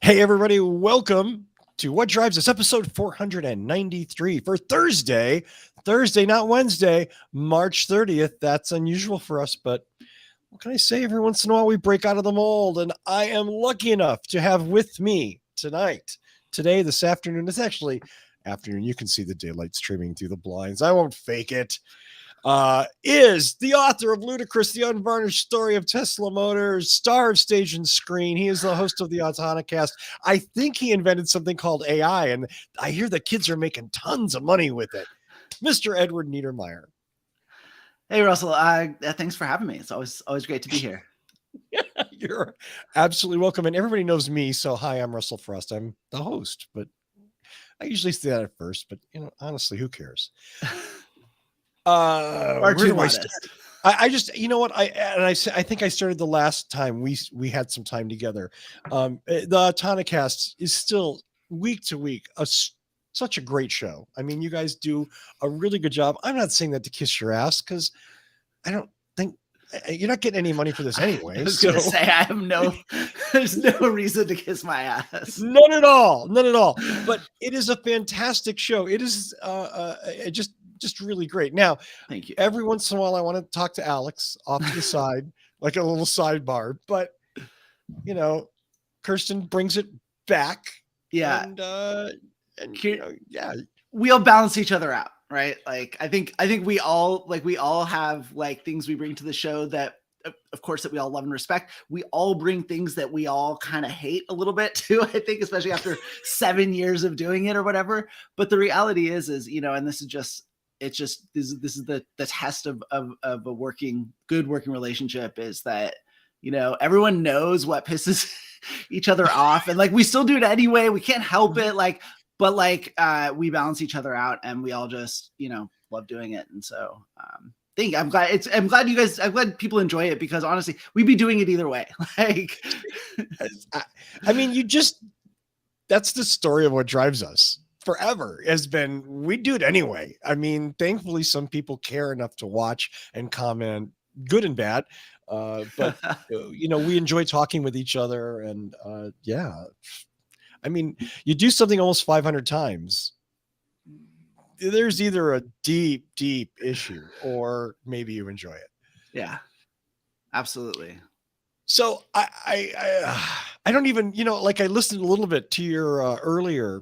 Hey, everybody, welcome to What Drives Us, episode 493 for Thursday, not Wednesday, March 30th. That's unusual for us, but what can I say? Every once in a while, we break out of the mold, and I am lucky enough to have with me today, this afternoon. It's actually afternoon. You can see the daylight streaming through the blinds. I won't fake it. Is the author of Ludicrous, the Unvarnished Story of Tesla Motors, star of Stage and Screen. He is the host of the Autonocast. I think he invented something called AI, and I hear the kids are making tons of money with it. Mr. Edward Niedermeyer. Hey, Russell. Thanks for having me. It's always great to be here. You're absolutely welcome. And everybody knows me, so hi, I'm Russell Frost. I'm the host, but I usually say that at first, but honestly, who cares? Or too modest. I just, you know what? I think I started the last time we had some time together. The Autonocast is still week to week such a great show. I mean, you guys do a really good job. I'm not saying that to kiss your ass because I don't think you're not getting any money for this anyway. I was gonna say there's no reason to kiss my ass. None at all. But it is a fantastic show. It is just really great. Now, thank you. Every once in a while, I want to talk to Alex off to the side, like a little sidebar. But Kirsten brings it back. Yeah, yeah, we all balance each other out, right? Like I think we all have like things we bring to the show that, of course, that we all love and respect. We all bring things that we all kind of hate a little bit too, I think, especially after 7 years of doing it or whatever. But the reality is, and this is just. This is the test of a good working relationship is that, everyone knows what pisses each other off, and like, we still do it anyway. We can't help it. But we balance each other out, and we all just, love doing it. And so, I'm glad people enjoy it, because honestly, we'd be doing it either way. Like, I mean, that's the story of what drives us. Forever has been, we do it anyway. I mean, thankfully, some people care enough to watch and comment, good and bad. But we enjoy talking with each other, and yeah. I mean, you do something almost 500 times. There's either a deep issue, or maybe you enjoy it. Yeah, absolutely. So I don't even, I listened a little bit to your earlier.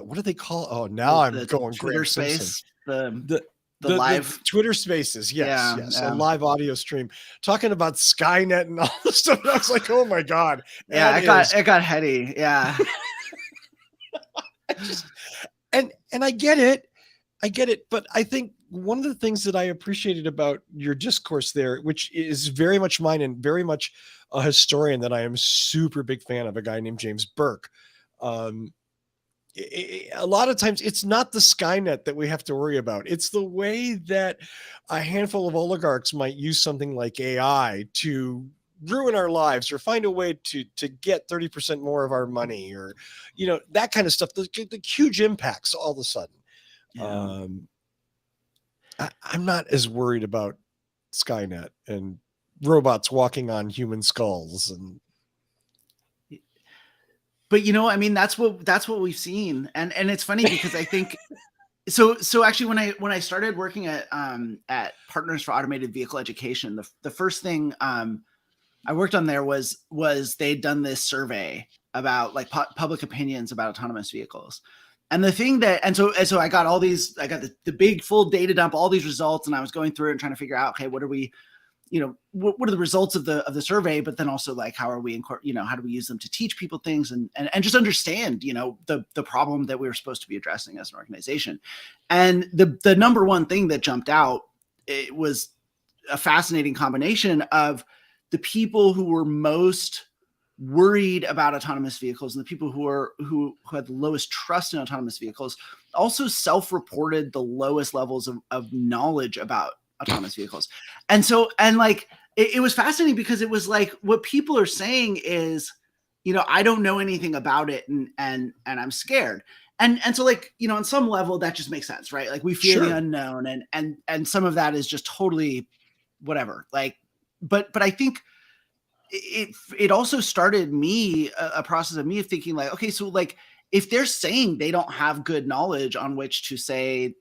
What do they call? Oh, now I'm going Twitter space. The live Twitter Spaces, yes. A live audio stream talking about Skynet and all this stuff. And I was like, oh my god, yeah, it got heady, yeah. And I get it, but I think one of the things that I appreciated about your discourse there, which is very much mine and very much a historian that I am super big fan of, a guy named James Burke. A lot of times it's not the Skynet that we have to worry about. It's the way that a handful of oligarchs might use something like AI to ruin our lives, or find a way to get 30% more of our money, or, that kind of stuff. The huge impacts all of a sudden. Yeah. I'm not as worried about Skynet and robots walking on human skulls But I mean, that's what we've seen, and it's funny because I think so actually when I started working at Partners for Automated Vehicle Education, the first thing I worked on there was they'd done this survey about like public opinions about autonomous vehicles, and the thing that so I got the big full data dump, all these results, and I was going through and trying to figure out, okay, what are we. What are the results of the survey, but then also like, how are we, how do we use them to teach people things and just understand, the problem that we were supposed to be addressing as an organization. And the number one thing that jumped out, it was a fascinating combination of the people who were most worried about autonomous vehicles and the people who had the lowest trust in autonomous vehicles also self-reported the lowest levels of knowledge about autonomous vehicles. And so, it was fascinating because it was like, what people are saying is, I don't know anything about it, and I'm scared. And so, like, on some level that just makes sense, right? Like, we fear the unknown, and some of that is just totally whatever. Like, but I think it also started me a process of me thinking like, okay, so like if they're saying they don't have good knowledge on which to say,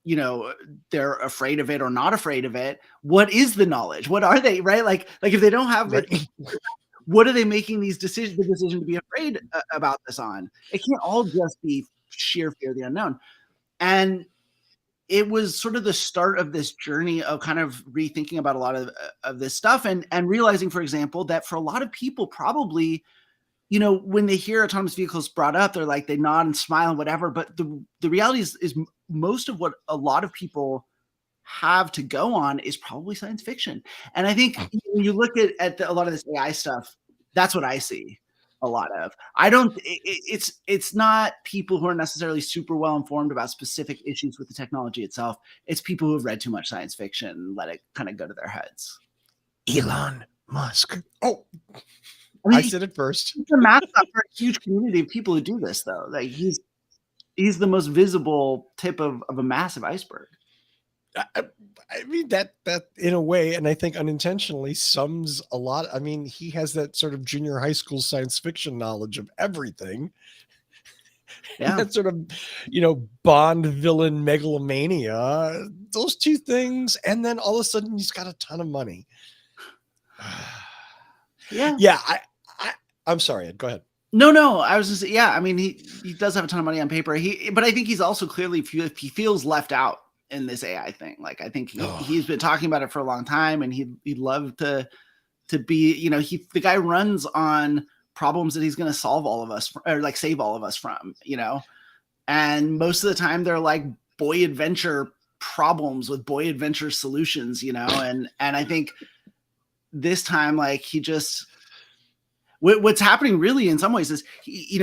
you know, they're afraid of it or not afraid of it, what is the knowledge? What are they, right? Like if they don't have it, what are they making the decision to be afraid about this on? It can't all just be sheer fear of the unknown. And it was sort of the start of this journey of kind of rethinking about a lot of this stuff and realizing, for example, that for a lot of people, probably, you know, when they hear autonomous vehicles brought up, they're like, they nod and smile and whatever. But the reality is most of what a lot of people have to go on is probably science fiction. And I think when you look at a lot of this AI stuff, that's what I see a lot of. I don't, it's not people who are necessarily super well informed about specific issues with the technology itself. It's people who have read too much science fiction and let it kind of go to their heads. Elon Musk. Oh, I mean, I said it first. He's a mascot for a huge community of people who do this, though. Like he's the most visible tip of a massive iceberg. I mean, that in a way, and I think unintentionally sums a lot. I mean, he has that sort of junior high school science fiction knowledge of everything. Yeah. That sort of, you know, Bond villain megalomania, those two things. And then all of a sudden he's got a ton of money. Yeah. Yeah. I'm sorry, Ed, go ahead. No, I was just, yeah. I mean, he does have a ton of money on paper. But I think he's also clearly, he feels left out in this AI thing. Like, I think he's been talking about it for a long time, and he'd love to be, you know, the guy runs on problems that he's going to solve all of us, or like save all of us from, you know, and most of the time they're like boy adventure problems with boy adventure solutions, you know, and I think this time, like, he just, what's happening really in some ways is he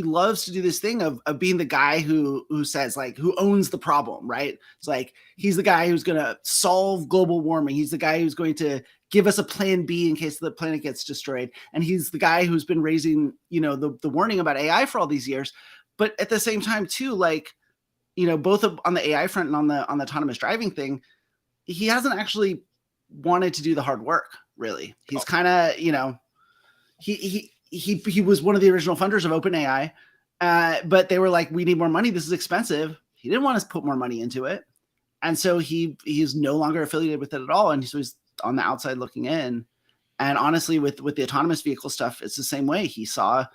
loves to do this thing of being the guy who says, like, who owns the problem, right? It's like, he's the guy who's going to solve global warming. He's the guy who's going to give us a plan B in case the planet gets destroyed. And he's the guy who's been raising, you know, the warning about AI for all these years. But at the same time too, like, you know, both on the AI front and on the autonomous driving thing, he hasn't actually wanted to do the hard work, really. He's kind of, you know, he was one of the original funders of OpenAI, but they were like, we need more money. This is expensive. He didn't want us to put more money into it. And so he's no longer affiliated with it at all. And so he's on the outside looking in. And honestly, with the autonomous vehicle stuff, it's the same way. He saw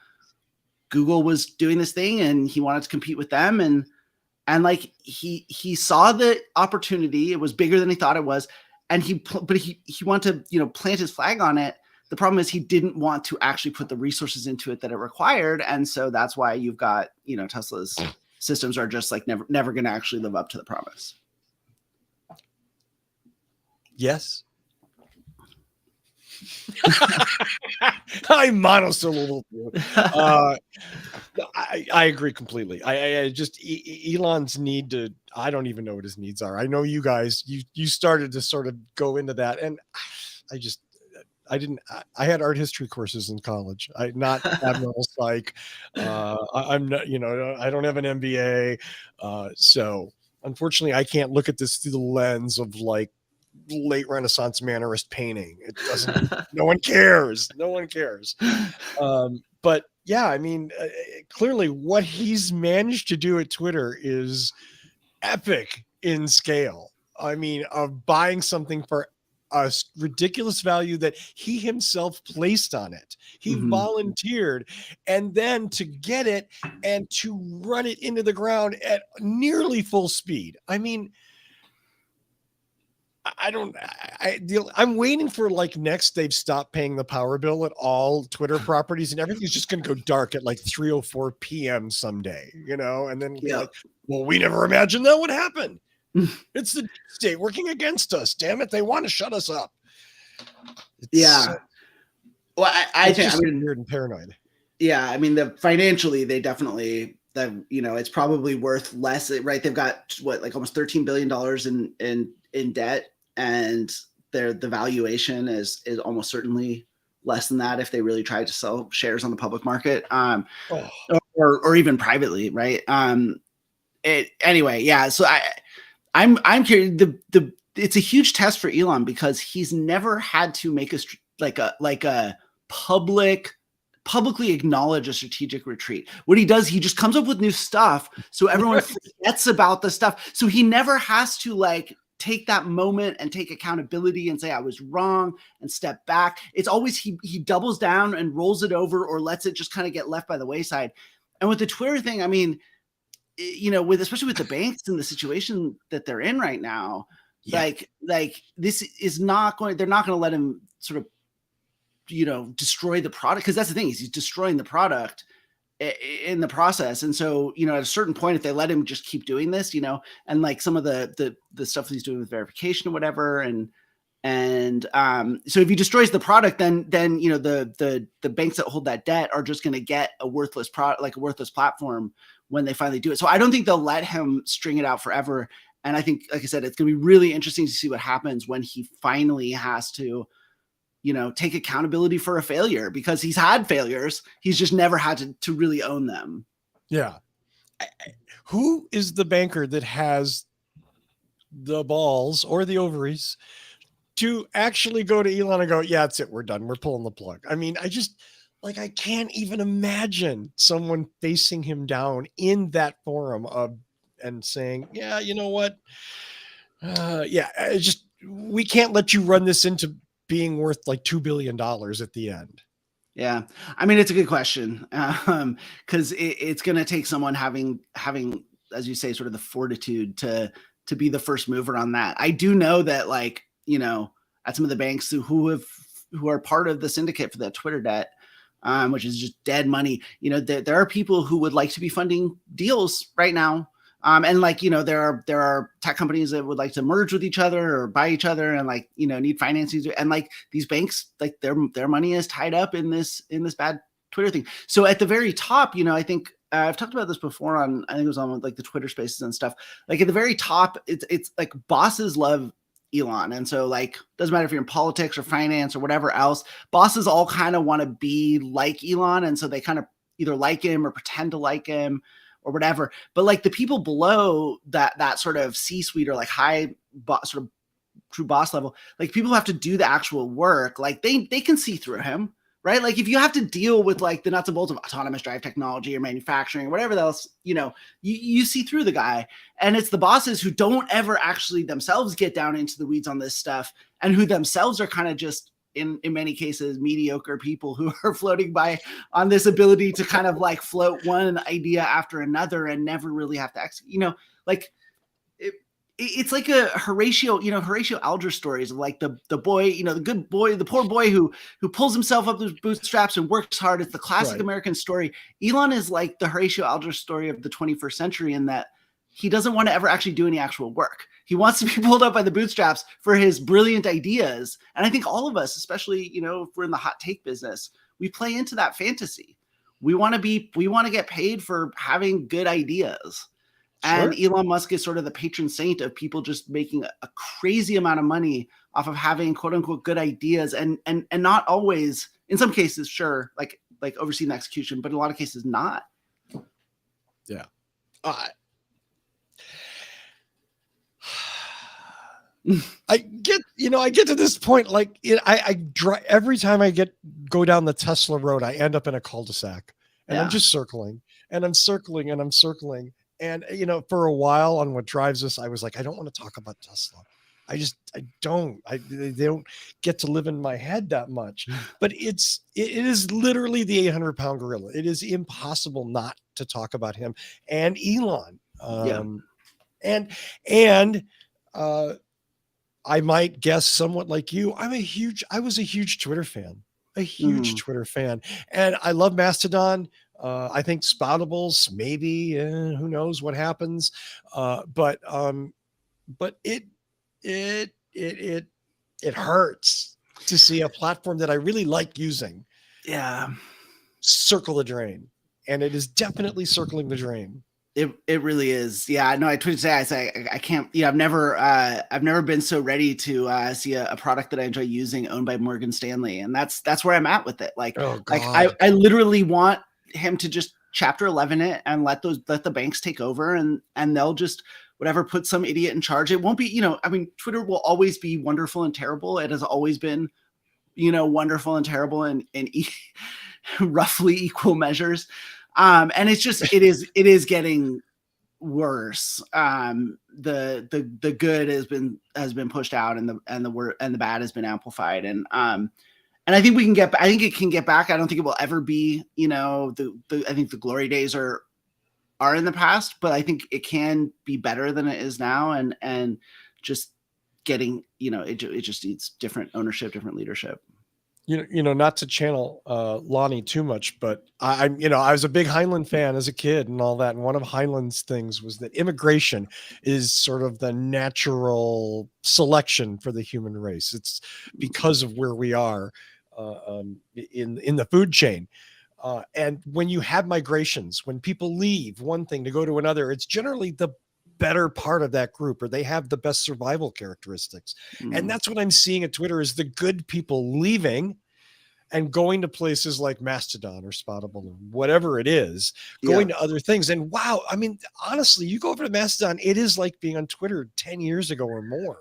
Google was doing this thing and he wanted to compete with them. And like, he saw the opportunity. It was bigger than he thought it was. And he wanted to, you know, plant his flag on it. The problem is he didn't want to actually put the resources into it that it required. And so that's why you've got, you know, Tesla's systems are just like never going to actually live up to the promise. Yes. I monosyllable. I agree completely. I just Elon's need to, I don't even know what his needs are. I know you guys, you started to sort of go into that, and I had art history courses in college. Not Admiral Psych. I'm not, you know, I don't have an MBA. So unfortunately I can't look at this through the lens of like late Renaissance Mannerist painting. It doesn't, no one cares. But yeah, I mean, clearly what he's managed to do at Twitter is epic in scale. I mean, of buying something for a ridiculous value that he himself placed on it. He volunteered, and then to get it and to run it into the ground at nearly full speed. I mean, I'm waiting for, like, next they've stopped paying the power bill at all Twitter properties and everything's just going to go dark at like 3:04 p.m. someday, you know, and then be like, well, we never imagined that would happen. It's the state working against us. Damn it. They want to shut us up. Well, I think, just weird and paranoid. Yeah. I mean, financially, they definitely, that, you know, it's probably worth less, right? They've got like almost $13 billion in debt, and the valuation is almost certainly less than that if they really tried to sell shares on the public market, or even privately. Right. Anyway. Yeah. So I'm curious. It's a huge test for Elon because he's never had to make a publicly acknowledge a strategic retreat. What he does, he just comes up with new stuff so everyone forgets about the stuff. So he never has to like take that moment and take accountability and say, I was wrong, and step back. It's always he doubles down and rolls it over or lets it just kind of get left by the wayside. And with the Twitter thing, I mean, you know, especially with the banks and the situation that they're in right now, like this is not going, they're not going to let him sort of, you know, destroy the product. Cause that's the thing, is he's destroying the product in the process. And so, you know, at a certain point, if they let him just keep doing this, you know, and like some of the stuff that he's doing with verification or whatever. And so if he destroys the product, then, you know, the banks that hold that debt are just going to get a worthless product, like a worthless platform when they finally do it. So I don't think they'll let him string it out forever. And I think, like I said, it's going to be really interesting to see what happens when he finally has to, you know, take accountability for a failure, because he's had failures. He's just never had to really own them. Yeah. Who is the banker that has the balls or the ovaries to actually go to Elon and go, yeah, that's it, we're done, we're pulling the plug? I mean, I can't even imagine someone facing him down in that forum and saying, yeah, you know what? We can't let you run this into being worth like $2 billion at the end. Yeah. I mean, it's a good question. Cause it's going to take someone having, as you say, sort of the fortitude to be the first mover on that. I do know that, like, you know, at some of the banks who are part of the syndicate for that Twitter debt, which is just dead money, you know, there are people who would like to be funding deals right now. And like, you know, there are tech companies that would like to merge with each other or buy each other and, like, you know, need financing. And like these banks, like their money is tied up in this bad Twitter thing. So at the very top, you know, I think I've talked about this before I think it was on like the Twitter Spaces and stuff. Like at the very top, it's like bosses love Elon. And so, like, doesn't matter if you're in politics or finance or whatever else, bosses all kind of want to be like Elon. And so they kind of either like him or pretend to like him or whatever. But like the people below that sort of C-suite or like high sort of true boss level, like people who have to do the actual work, like they can see through him, right? Like if you have to deal with like the nuts and bolts of autonomous drive technology or manufacturing or whatever else, you know, you see through the guy. And it's the bosses who don't ever actually themselves get down into the weeds on this stuff, and who themselves are kind of just in many cases mediocre people who are floating by on this ability to kind of like float one idea after another and never really have to execute, you know, like it's like a Horatio Alger stories of like the boy, you know, the good boy, the poor boy who pulls himself up those bootstraps and works hard. It's the classic American story. Elon is like the Horatio Alger story of the 21st century, in that he doesn't want to ever actually do any actual work. He wants to be pulled up by the bootstraps for his brilliant ideas. And I think all of us, especially, you know, if we're in the hot take business, we play into that fantasy. We want to get paid for having good ideas. And Elon Musk is sort of the patron saint of people just making a crazy amount of money off of having quote unquote good ideas, and not always, in some cases, sure, like overseeing the execution, but in a lot of cases not. Yeah. I get to this point, like I every time I go down the Tesla road, I end up in a cul-de-sac, and I'm just circling, and I'm circling, and I'm circling. And, you know, for a while on What Drives Us, I was like, I don't want to talk about Tesla. They don't get to live in my head that much. But it is literally the 800-pound gorilla. It is impossible not to talk about him and Elon. And I might guess somewhat like you, I was a huge Twitter fan, Twitter fan. And I love Mastodon. I think Spoutables, maybe, who knows what happens. But it hurts to see a platform that I really like using. Yeah. Circle the drain. And it is definitely circling the drain. It really is. Yeah, no, I tweeted today. I say I can't. Yeah, I've never been so ready to see a product that I enjoy using owned by Morgan Stanley, and that's where I'm at with it. Like, I literally want him to just Chapter 11 it and let the banks take over, and they'll just whatever put some idiot in charge. It won't be, you know, I mean, Twitter will always be wonderful and terrible. It has always been wonderful and terrible in roughly equal measures. And it's just, it is getting worse. The good has been pushed out, and the bad has been amplified. And I think it can get back. I don't think it will ever be, I think the glory days are in the past, but I think it can be better than it is now. And just getting, it just needs different ownership, different leadership. Not to channel Lonnie too much, but I was a big Heinlein fan as a kid and all that. And one of Heinlein's things was that immigration is sort of the natural selection for the human race. It's because of where we are in the food chain. And when you have migrations, when people leave one thing to go to another, it's generally the better part of that group, or they have the best survival characteristics. And that's what I'm seeing at Twitter, is the good people leaving and going to places like Mastodon or Spoutable or whatever it is, going to other things. And wow, I mean, honestly, you go over to Mastodon, it is like being on Twitter 10 years ago or more.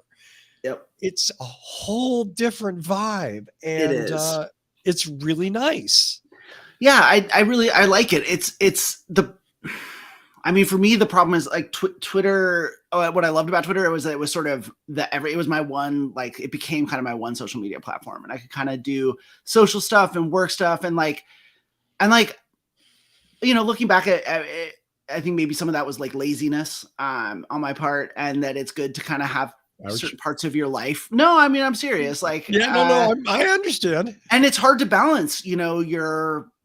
Yep. It's a whole different vibe, and it is. It's really nice. Yeah, I like it. I mean, for me, the problem is like Twitter. What I loved about Twitter was that it was sort of it was my one, like, it became kind of my one social media platform, and I could kind of do social stuff and work stuff, and looking back at it, I think maybe some of that was like laziness on my part, and that it's good to kind of have certain parts of your life. No, I mean, I'm serious. Like, I understand. And it's hard to balance,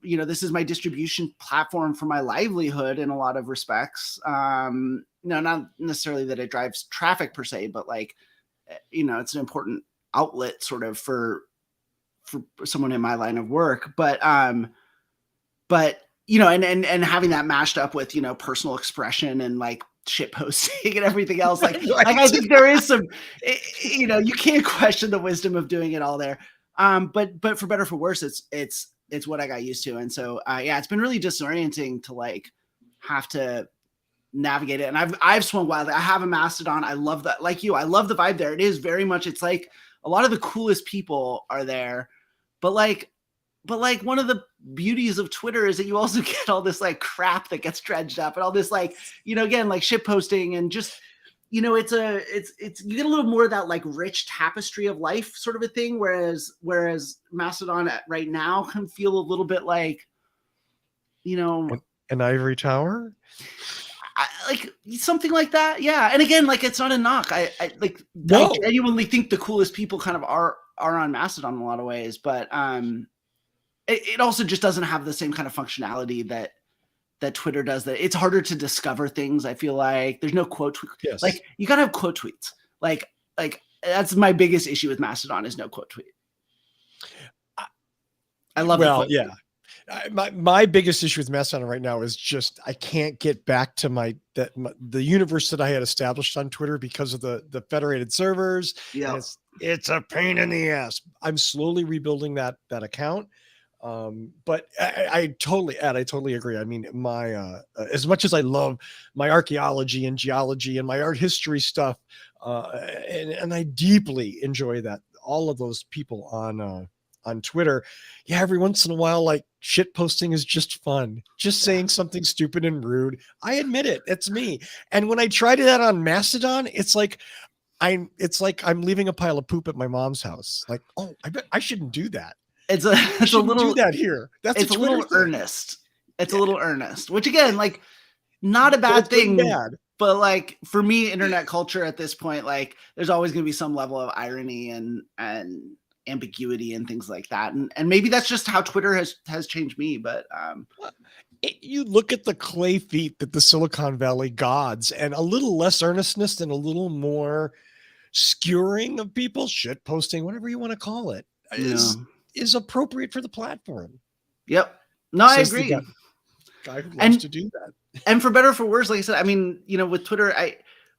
this is my distribution platform for my livelihood in a lot of respects. No, not necessarily that it drives traffic per se, but like, it's an important outlet sort of for someone in my line of work. But and having that mashed up with, personal expression and like shit posting and everything else. Like, I think there is some, you can't question the wisdom of doing it all there. But for better or for worse, it's what I got used to. And so, it's been really disorienting to like have to navigate it. And I've swung wildly. I have a Mastodon. I love that. Like you, I love the vibe there. It is very much, it's like a lot of the coolest people are there, but like one of the beauties of Twitter is that you also get all this like crap that gets dredged up, and all this like, again, like shit posting, and just, it's you get a little more of that like rich tapestry of life sort of a thing. Whereas Mastodon right now can feel a little bit like, an ivory tower, like something like that. Yeah. And again, like, it's not a knock. I I genuinely think the coolest people kind of are on Mastodon in a lot of ways, but it also just doesn't have the same kind of functionality that Twitter does. That it's harder to discover things. I feel like there's no quote tweet. Yes. Like, you gotta have quote tweets. Like that's my biggest issue with Mastodon, is no quote tweet. I love it. Well, yeah. My biggest issue with Mastodon right now is just I can't get back to the universe that I had established on Twitter because of the federated servers. Yeah, it's a pain in the ass. I'm slowly rebuilding that account. But I totally agree. I mean, my as much as I love my archaeology and geology and my art history stuff, and I deeply enjoy that, all of those people on Twitter, every once in a while, like, shit posting is just fun. Just saying something stupid and rude. I admit it. It's me. And when I tried that on Mastodon, it's like I'm leaving a pile of poop at my mom's house. Like, oh, I bet I shouldn't do that. It's a little do that here. It's a little earnest. It's a little earnest, which again, like, not a bad thing. But like, for me, internet culture at this point, like, there's always going to be some level of irony and ambiguity and things like that. And maybe that's just how Twitter has changed me. But you look at the clay feet that the Silicon Valley gods, and a little less earnestness and a little more skewering of people, shit posting, whatever you want to call it, is appropriate for the platform. Yep. No, I agree. Guy who loves to do that. And for better or for worse, like I said, I mean, with Twitter,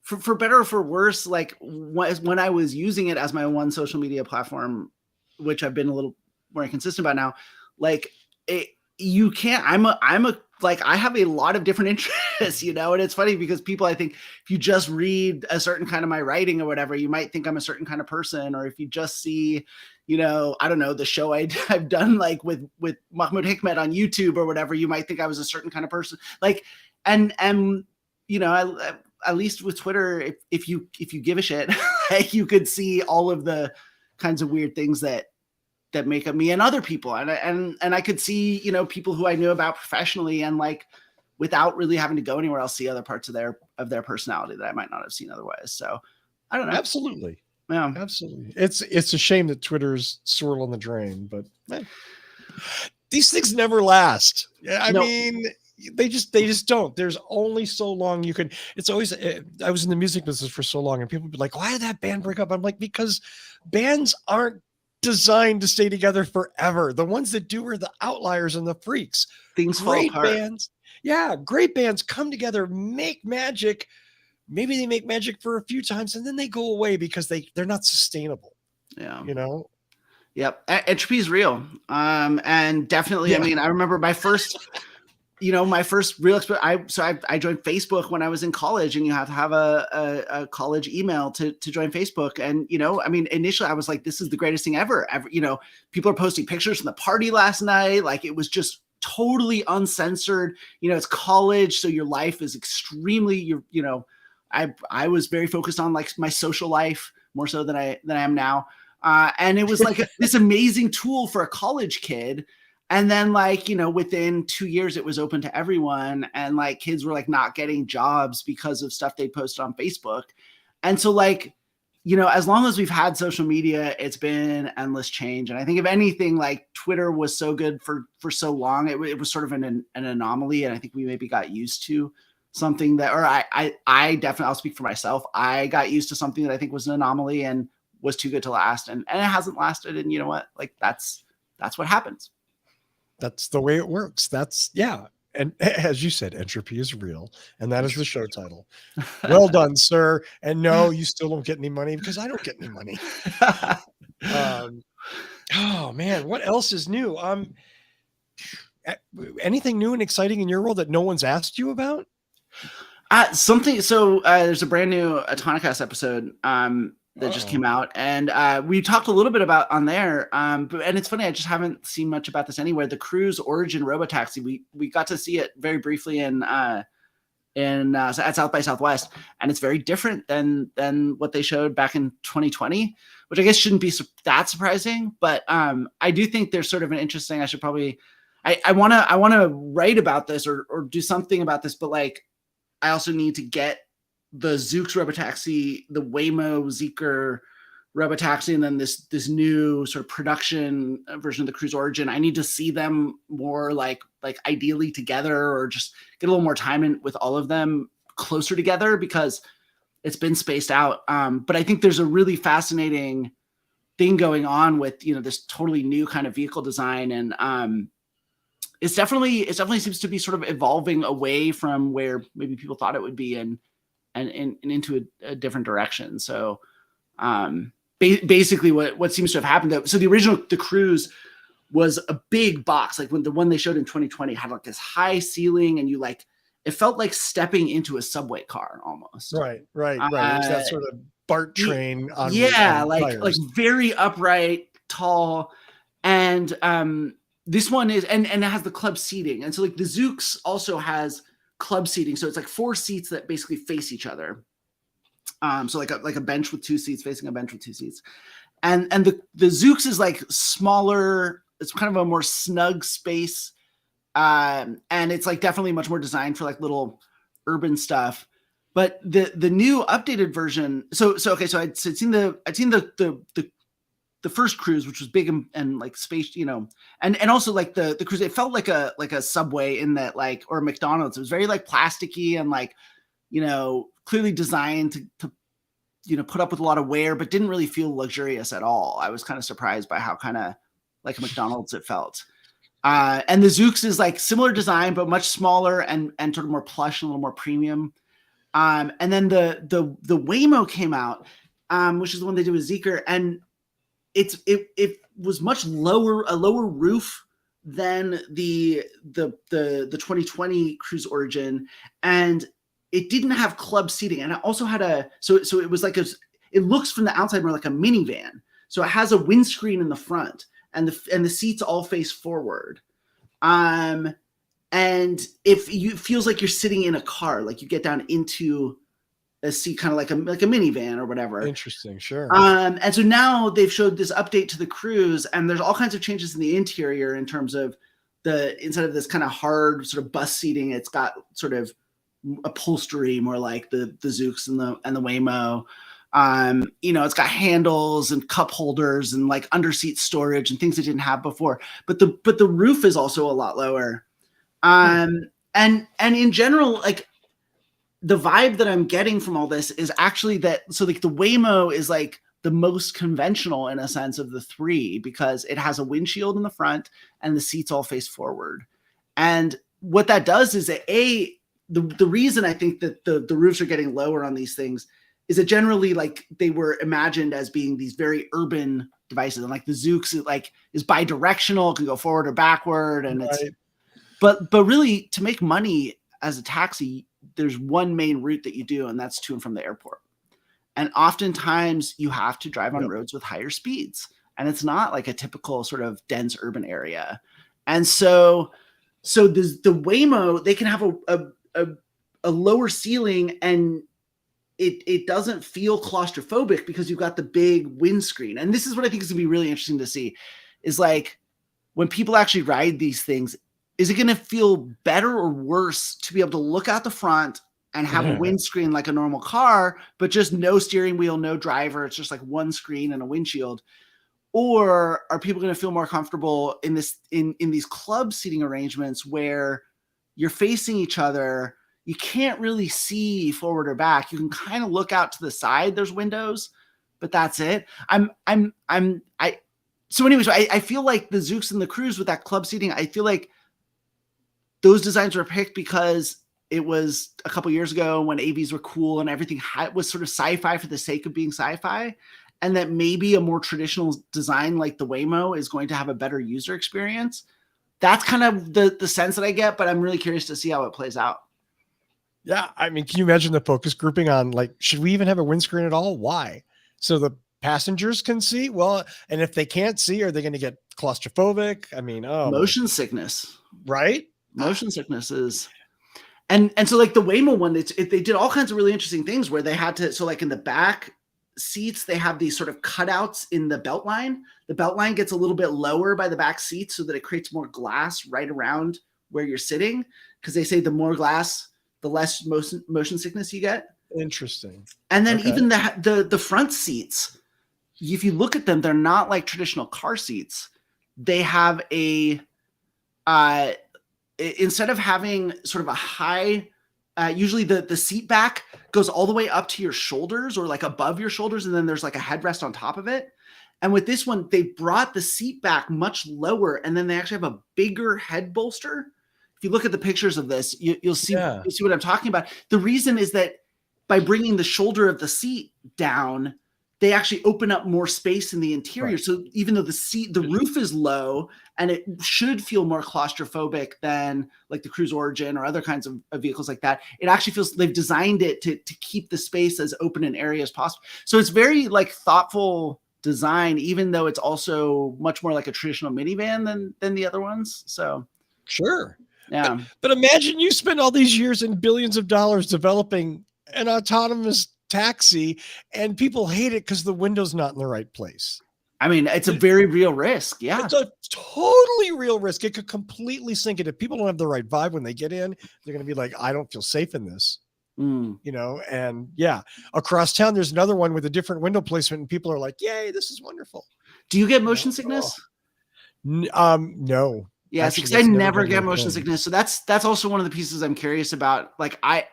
for better or for worse, like, when I was using it as my one social media platform, which I've been a little more inconsistent about now, like, I'm a like I have a lot of different interests, you know, and it's funny because people, I think if you just read a certain kind of my writing or whatever, you might think I'm a certain kind of person. Or if you just see, you know, I don't know, the show I've done like with Mahmoud Hikmet on YouTube or whatever, you might think I was a certain kind of person. Like, and you know, at least with Twitter, if you give a shit, like you could see all of the kinds of weird things that make up me and other people. And I could see, you know, people who I knew about professionally and like without really having to go anywhere else, see other parts of their personality that I might not have seen otherwise. So I don't know. Absolutely. Yeah. Absolutely. It's a shame that Twitter's swirling the drain, but these things never last. I mean, they just don't. There's only so long you can. It's always, I was in the music business for so long and people would be like, why did that band break up? I'm like, because bands aren't designed to stay together forever. The ones that do are the outliers and the freaks. Things fall apart. Bands. Yeah. Great bands come together, make magic. Maybe they make magic for a few times and then they go away because they're not sustainable. Yeah. You know? Yep. Entropy is real. And definitely, I mean, I remember my first real experience. I joined Facebook when I was in college, and you have to have a college email to join Facebook. And, you know, I mean, initially I was like, this is the greatest thing ever. You know, people are posting pictures from the party last night. Like it was just totally uncensored. You know, it's college. So your life is extremely, you know, I was very focused on like my social life more so than I am now. And it was like this amazing tool for a college kid. And then like, you know, within 2 years, it was open to everyone. And like kids were like not getting jobs because of stuff they posted on Facebook. And so like, you know, as long as we've had social media, it's been endless change. And I think if anything, like Twitter was so good for so long, it was sort of an anomaly. And I think we maybe got used to something that, or I definitely, I'll speak for myself. I got used to something that I think was an anomaly and was too good to last. And it hasn't lasted. And you know what, like that's what happens. That's the way it works. And as you said, entropy is real. And that is the show title. Well done, sir. And no, you still don't get any money because I don't get any money. Oh man, what else is new? Anything new and exciting in your world that no one's asked you about? Something. So there's a brand new Atonicast episode that just came out, and we talked a little bit about on there. And it's funny, I just haven't seen much about this anywhere. The Cruise Origin Robotaxi, we got to see it very briefly at South by Southwest, and it's very different than what they showed back in 2020, which I guess shouldn't be that surprising. But I do think there's sort of an interesting. I should probably, I want to write about this or do something about this, but like I also need to get the Zoox Robotaxi, the Waymo Zeekr Robotaxi, and then this new sort of production version of the Cruise Origin. I need to see them more like ideally together, or just get a little more time in with all of them closer together, because it's been spaced out. But I think there's a really fascinating thing going on with, you know, this totally new kind of vehicle design. And it definitely seems to be sort of evolving away from where maybe people thought it would be, and into a different direction. So basically what seems to have happened, so the Cruise was a big box. Like when the one they showed in 2020 had like this high ceiling, and you like, it felt like stepping into a subway car almost. Right. It was that sort of BART train. On like very upright, tall. And this one is, and it has the club seating. And so like the Zoox also has club seating, so it's like 4 seats that basically face each other. So like a bench with 2 seats facing a bench with 2 seats, and the Zoox is like smaller. It's kind of a more snug space, and it's like definitely much more designed for like little urban stuff. But the new updated version. So I'd seen the first Cruise, which was big and like space, you know, and also like the Cruise, it felt like a Subway in that, like, or a McDonald's. It was very like plasticky and like, you know, clearly designed to you know, put up with a lot of wear, but didn't really feel luxurious at all. I was kind of surprised by how kind of like a McDonald's it felt. And the Zoox is like similar design, but much smaller and sort of more plush and a little more premium. And then the Waymo came out, which is the one they did with Zeekr, and it was much lower, a lower roof than the 2020 Cruise Origin, and it didn't have club seating, and it also had so it was like it looks from the outside more like a minivan. So it has a windscreen in the front, and the seats all face forward. And it feels like you're sitting in a car, like you get down into a seat, kind of like a minivan or whatever. Interesting, sure. And so now they've showed this update to the Cruise, and there's all kinds of changes in the interior in terms of instead of this kind of hard sort of bus seating, it's got sort of upholstery more like the Zoox and the Waymo. It's got handles and cup holders and like underseat storage and things it didn't have before. But the roof is also a lot lower. And in general, like the vibe that I'm getting from all this is actually that, so like the Waymo is like the most conventional in a sense of the three, because it has a windshield in the front and the seats all face forward. And what that does is that the reason I think that the roofs are getting lower on these things is that generally like they were imagined as being these very urban devices, and like the Zoox is bi-directional, it can go forward or backward, and right. it's but really to make money as a taxi, there's one main route that you do, and that's to and from the airport. And oftentimes you have to drive on roads with higher speeds, and it's not like a typical sort of dense urban area. And so the Waymo, they can have a lower ceiling, and it doesn't feel claustrophobic because you've got the big windscreen. And this is what I think is gonna be really interesting to see, is like when people actually ride these things, is it going to feel better or worse to be able to look out the front and have a windscreen like a normal car, but just no steering wheel, no driver? It's just like one screen and a windshield. Or are people going to feel more comfortable in these club seating arrangements where you're facing each other? You can't really see forward or back. You can kind of look out to the side. There's windows, but that's it. So anyways, I feel like the Zoox and the Cruise with that club seating, I feel like those designs were picked because it was a couple years ago when AVs were cool and everything was sort of sci-fi for the sake of being sci-fi, and that maybe a more traditional design like the Waymo is going to have a better user experience. That's kind of the sense that I get, but I'm really curious to see how it plays out. Yeah, I mean, can you imagine the focus grouping on like, should we even have a windscreen at all? Why? So the passengers can see? Well, and if they can't see, are they going to get claustrophobic? I mean, motion sickness, right? Motion sickness is, and so like the Waymo one, they did all kinds of really interesting things where they had to, so like in the back seats, they have these sort of cutouts in the belt line. The belt line gets a little bit lower by the back seat so that it creates more glass right around where you're sitting, because they say the more glass, the less motion sickness you get. Interesting. And then even the front seats, if you look at them, they're not like traditional car seats. They have instead of having sort of a high, usually the seat back goes all the way up to your shoulders or like above your shoulders, and then there's like a headrest on top of it. And with this one, they brought the seat back much lower, and then they actually have a bigger head bolster. If you look at the pictures of this, you'll see what I'm talking about. The reason is that by bringing the shoulder of the seat down, they actually open up more space in the interior. Right. So even though the roof is low and it should feel more claustrophobic than like the Cruise Origin or other kinds of vehicles like that, it actually feels they've designed it to keep the space as open and airy as possible. So it's very like thoughtful design, even though it's also much more like a traditional minivan than the other ones. So sure. Yeah. But imagine you spend all these years and billions of dollars developing an autonomous taxi and people hate it because the window's not in the right place. I mean, it's a very real risk. Yeah. It's a totally real risk. It could completely sink it. If people don't have the right vibe when they get in, they're going to be like, I don't feel safe in this. You know, and yeah, across town, there's another one with a different window placement and people are like, yay, this is wonderful. Do you get motion sickness? No. Yes, because I never get motion sickness. So that's also one of the pieces I'm curious about. Like I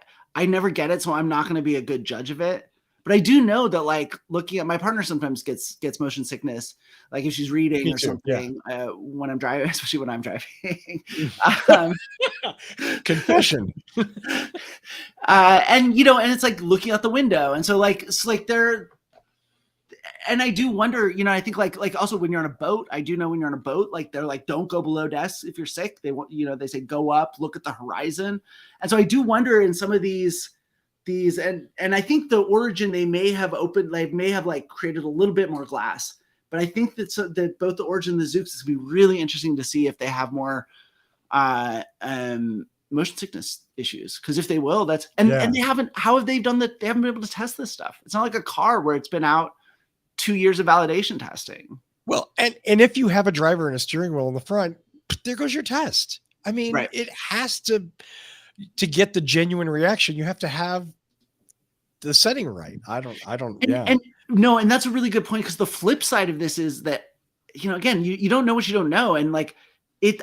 never get it, so I'm not going to be a good judge of it. But I do know that, like, looking at my partner sometimes gets motion sickness, like if she's reading or something when I'm driving, especially when I'm driving. Confession. And it's like looking out the window, and so like they're, and I do wonder, I think like also when you're on a boat, I do know when you're on a boat, like they're like, don't go below decks if you're sick. They want, they say go up, look at the horizon. And so I do wonder in some of these, and I think the Origin, they may have like created a little bit more glass, but I think that both the Origin and the Zoox is going to be really interesting to see if they have more motion sickness issues. Because if they will, and they haven't. How have they done that? They haven't been able to test this stuff. It's not like a car where it's been out 2 years of validation testing. Well, and if you have a driver and a steering wheel in the front, there goes your test. I mean, right. It has to get the genuine reaction. You have to have the setting right. I don't. And no, and that's a really good point, because the flip side of this is that, again, you don't know what you don't know. And like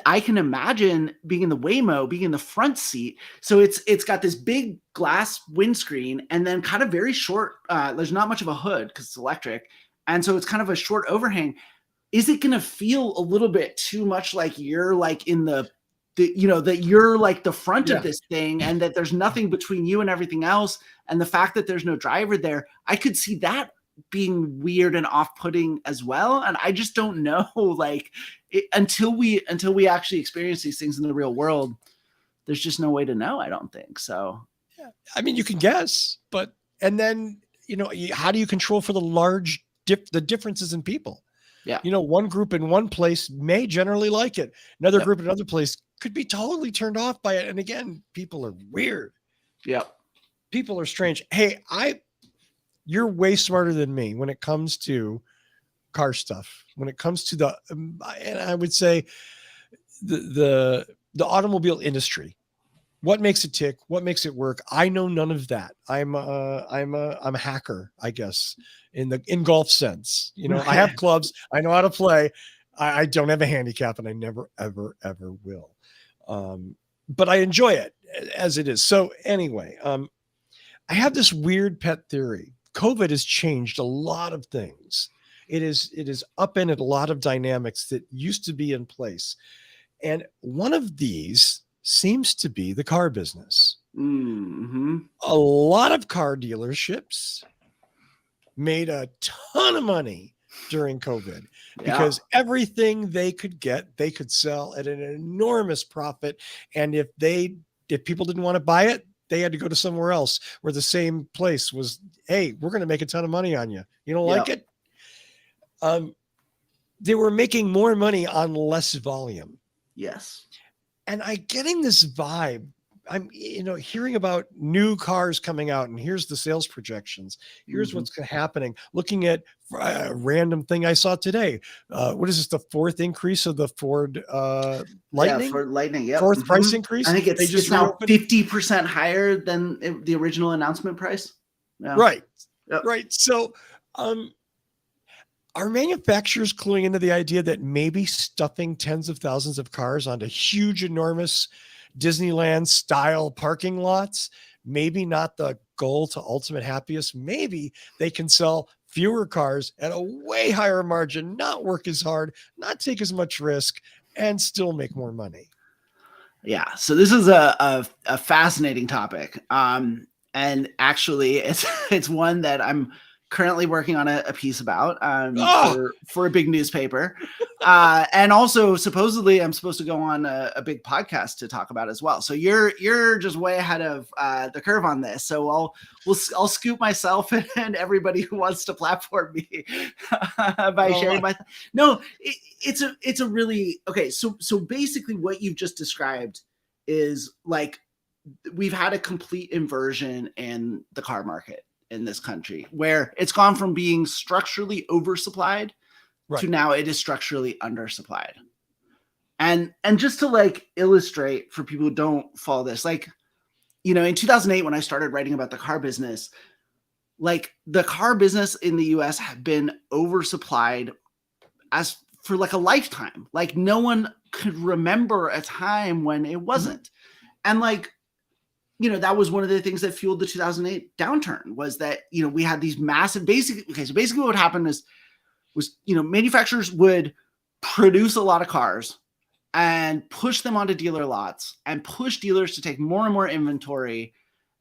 I can imagine being in the Waymo, being in the front seat. So it's got this big glass windscreen and then kind of very short. There's not much of a hood because it's electric. And so it's kind of a short overhang. Is it going to feel a little bit too much like you're like in that you're like the front of this thing, and that there's nothing between you and everything else? And the fact that there's no driver there, I could see that being weird and off-putting as well. And I just don't know, until we actually experience these things in the real world, there's just no way to know. I don't think so. Yeah. I mean, you can guess, and then, how do you control for the differences in people? Yeah. One group in one place may generally like it. Another group in another place could be totally turned off by it. And again, people are weird. Yeah. People are strange. Hey, you're way smarter than me when it comes to car stuff. When it comes to and I would say the automobile industry, what makes it tick, what makes it work. I know none of that. I'm a hacker, I guess, in golf sense. I have clubs. I know how to play. I don't have a handicap, and I never, ever, ever will. But I enjoy it as it is. So anyway, I have this weird pet theory. COVID has changed a lot of things. It is upended a lot of dynamics that used to be in place. And one of these seems to be the car business. Mm-hmm. A lot of car dealerships made a ton of money during COVID because everything they could get, they could sell at an enormous profit. And if people didn't want to buy it, they had to go to somewhere else where the same place was, hey, we're going to make a ton of money on you. You don't like it? They were making more money on less volume. Yes. And getting this vibe, I'm, hearing about new cars coming out, and here's the sales projections. Here's what's happening. Looking at a random thing I saw today. What is this? The fourth increase of the Ford Lightning? Yeah, Ford Lightning. Yeah. Fourth price increase. I think it's now 50% higher than the original announcement price. Yeah. Right. Yep. Right. So, are manufacturers cluing into the idea that maybe stuffing tens of thousands of cars onto huge, enormous Disneyland style parking lots, maybe not the goal to ultimate happiness? Maybe they can sell fewer cars at a way higher margin, not work as hard, not take as much risk, and still make more money. Yeah. So this is a fascinating topic. And actually it's one that I'm currently working on a piece about for a big newspaper. And also supposedly I'm supposed to go on a big podcast to talk about as well. So you're just way ahead of the curve on this. So I'll scoop myself and everybody who wants to platform me by sharing my no, it's a really okay. So basically what you've just described is like we've had a complete inversion in the car market in this country, where it's gone from being structurally oversupplied to now it is structurally undersupplied. And just to like illustrate for people who don't follow this, like, in 2008, when I started writing about the car business, like the car business in the US had been oversupplied as for like a lifetime. Like no one could remember a time when it wasn't. And like, that was one of the things that fueled the 2008 downturn was that, we had these massive basically what happened was manufacturers would produce a lot of cars and push them onto dealer lots and push dealers to take more and more inventory.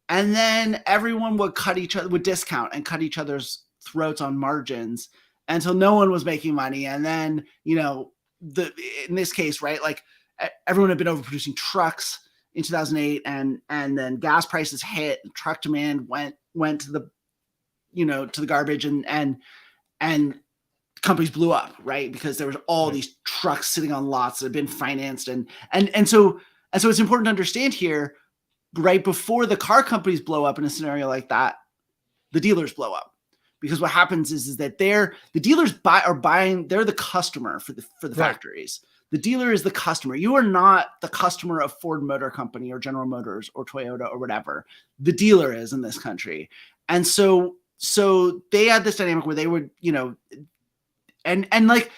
And then everyone would discount and cut each other's throats on margins until no one was making money. And then, you know, in this case, right, like everyone had been overproducing trucks in 2008, and then gas prices hit, truck demand went to the, you know, to the garbage, and companies blew up, right? Because there was all these trucks sitting on lots that had been financed, and so it's important to understand here, right before the car companies blow up in a scenario like that, the dealers blow up. Because what happens is that the dealers are buying, they're the customer for the factories. The dealer is the customer. You are not the customer of Ford Motor Company or General Motors or Toyota or whatever. The dealer is in this country. And so they had this dynamic where they would, you know, and like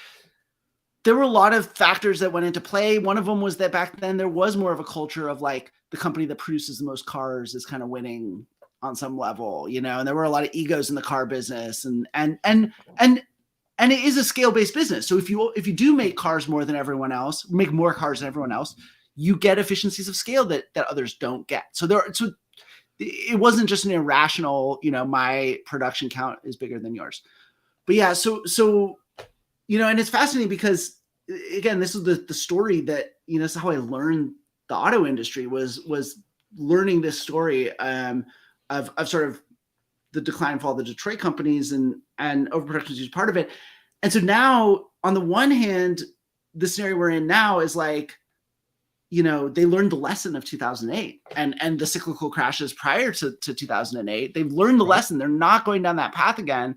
there were a lot of factors that went into play. One of them was that back then there was more of a culture of like the company that produces the most cars is kind of winning on some level, you know, and there were a lot of egos in the car business, and it is a scale-based business. So if you do make cars more than everyone else, make more cars than everyone else, you get efficiencies of scale that others don't get. So it wasn't just an irrational, you know, my production count is bigger than yours. But yeah, so you know, and it's fascinating because again, this is the story that, you know, this is how I learned the auto industry was learning this story of sort of the decline and fall of the Detroit companies, and overproduction is part of it. And so now, on the one hand, the scenario we're in now is like, you know, they learned the lesson of 2008 and the cyclical crashes prior to 2008. They've learned the lesson. They're not going down that path again.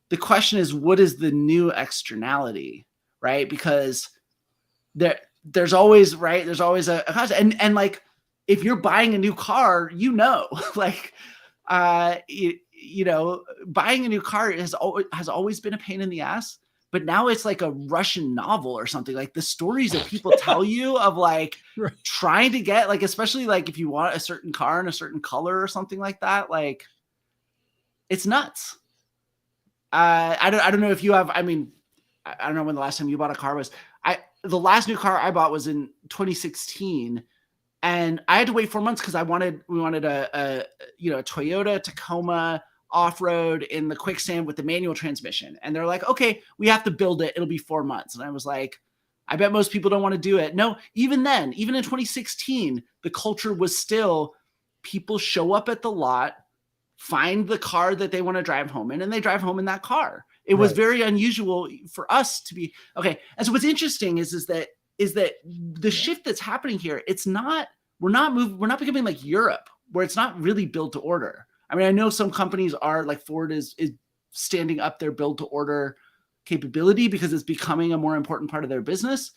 The question is, what is the new externality, right? Because there's always, right? There's always a cost. And like, if you're buying a new car, you know, like, you know, buying a new car has always been a pain in the ass, but now it's like a Russian novel or something. Like the stories that people tell you of like trying to get, like, especially like if you want a certain car in a certain color or something like that, like it's nuts. I don't know if you have, I mean, I don't know when the last time you bought a car was. The last new car I bought was in 2016. And I had to wait 4 months because we wanted a Toyota Tacoma off-road in the quicksand with the manual transmission. And they're like, okay, we have to build it. It'll be 4 months. And I was like, I bet most people don't want to do it. No, even then, even in 2016, the culture was still people show up at the lot, find the car that they want to drive home in, and they drive home in that car. It was very unusual for us to be okay. And so what's interesting is that the shift that's happening here, we're not becoming like Europe, where it's not really build to order. I mean, I know some companies are, like Ford is standing up their build to order capability because it's becoming a more important part of their business.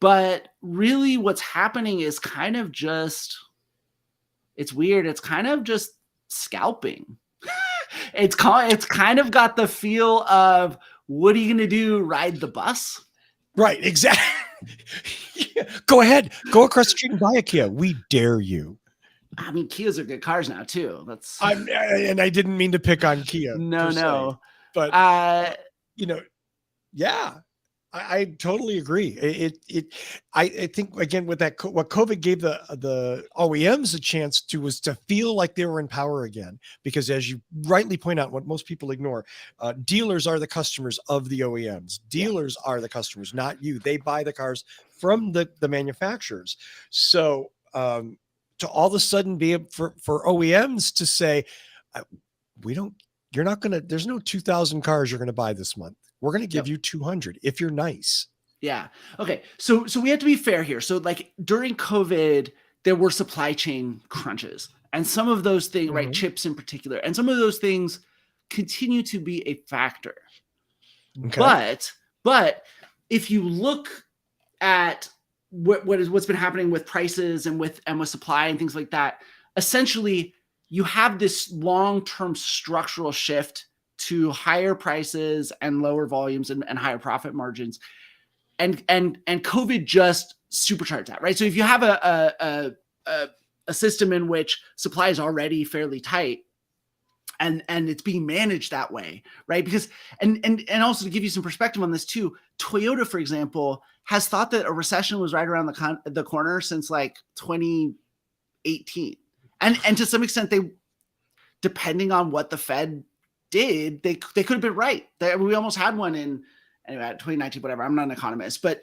But really what's happening is kind of just, it's weird. It's kind of just scalping. It's kind of got the feel of, what are you going to do? Ride the bus? Right. Exactly. Yeah. Go ahead. Go across the street and buy a Kia. We dare you. I mean, Kias are good cars now too. And I didn't mean to pick on Kia. No. But you know, yeah, I totally agree. I think again with that, what COVID gave the OEMs a chance to was to feel like they were in power again, because as you rightly point out, what most people ignore, dealers are the customers of the OEMs. Dealers are the customers, not you. They buy the cars from the manufacturers. So to all of a sudden be for OEMs to say, there's no 2,000 cars you're going to buy this month. We're going to give you 200 if you're nice. Yeah. Okay. So we have to be fair here. So like during COVID, there were supply chain crunches, and some of those things, right, chips in particular, and some of those things continue to be a factor. Okay. But if you look at what's been happening with prices and with supply and things like that, essentially you have this long-term structural shift to higher prices and lower volumes and higher profit margins. And COVID just supercharged that, right? So if you have a system in which supply is already fairly tight and it's being managed that way, right? Because, and also to give you some perspective on this too, Toyota, for example, has thought that a recession was right around the corner since like 2018. And to some extent, depending on what the Fed did, they could have been right. We almost had one in anyway 2019, whatever. I'm not an economist, but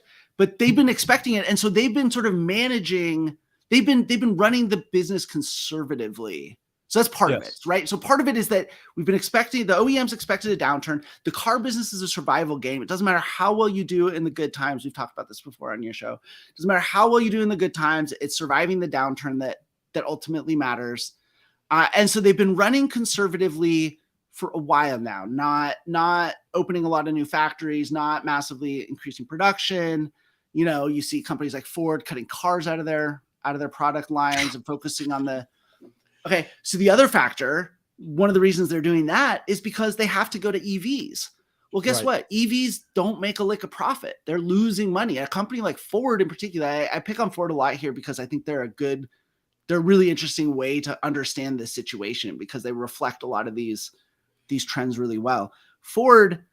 they've been expecting it, and so they've been sort of managing. They've been running the business conservatively. So that's part of it, right? So part of it is that we've been expecting, the OEMs expected a downturn. The car business is a survival game. It doesn't matter how well you do in the good times. We've talked about this before on your show. It doesn't matter how well you do in the good times. It's surviving the downturn that ultimately matters. And so they've been running conservatively for a while now, not opening a lot of new factories, not massively increasing production. You know, you see companies like Ford cutting cars out of their product lines and focusing on the. Okay, so the other factor, one of the reasons they're doing that is because they have to go to EVs. Well, guess what? EVs don't make a lick of profit. They're losing money. A company like Ford in particular, I pick on Ford a lot here because I think they're a really interesting way to understand this situation because they reflect a lot of these trends really well. Ford,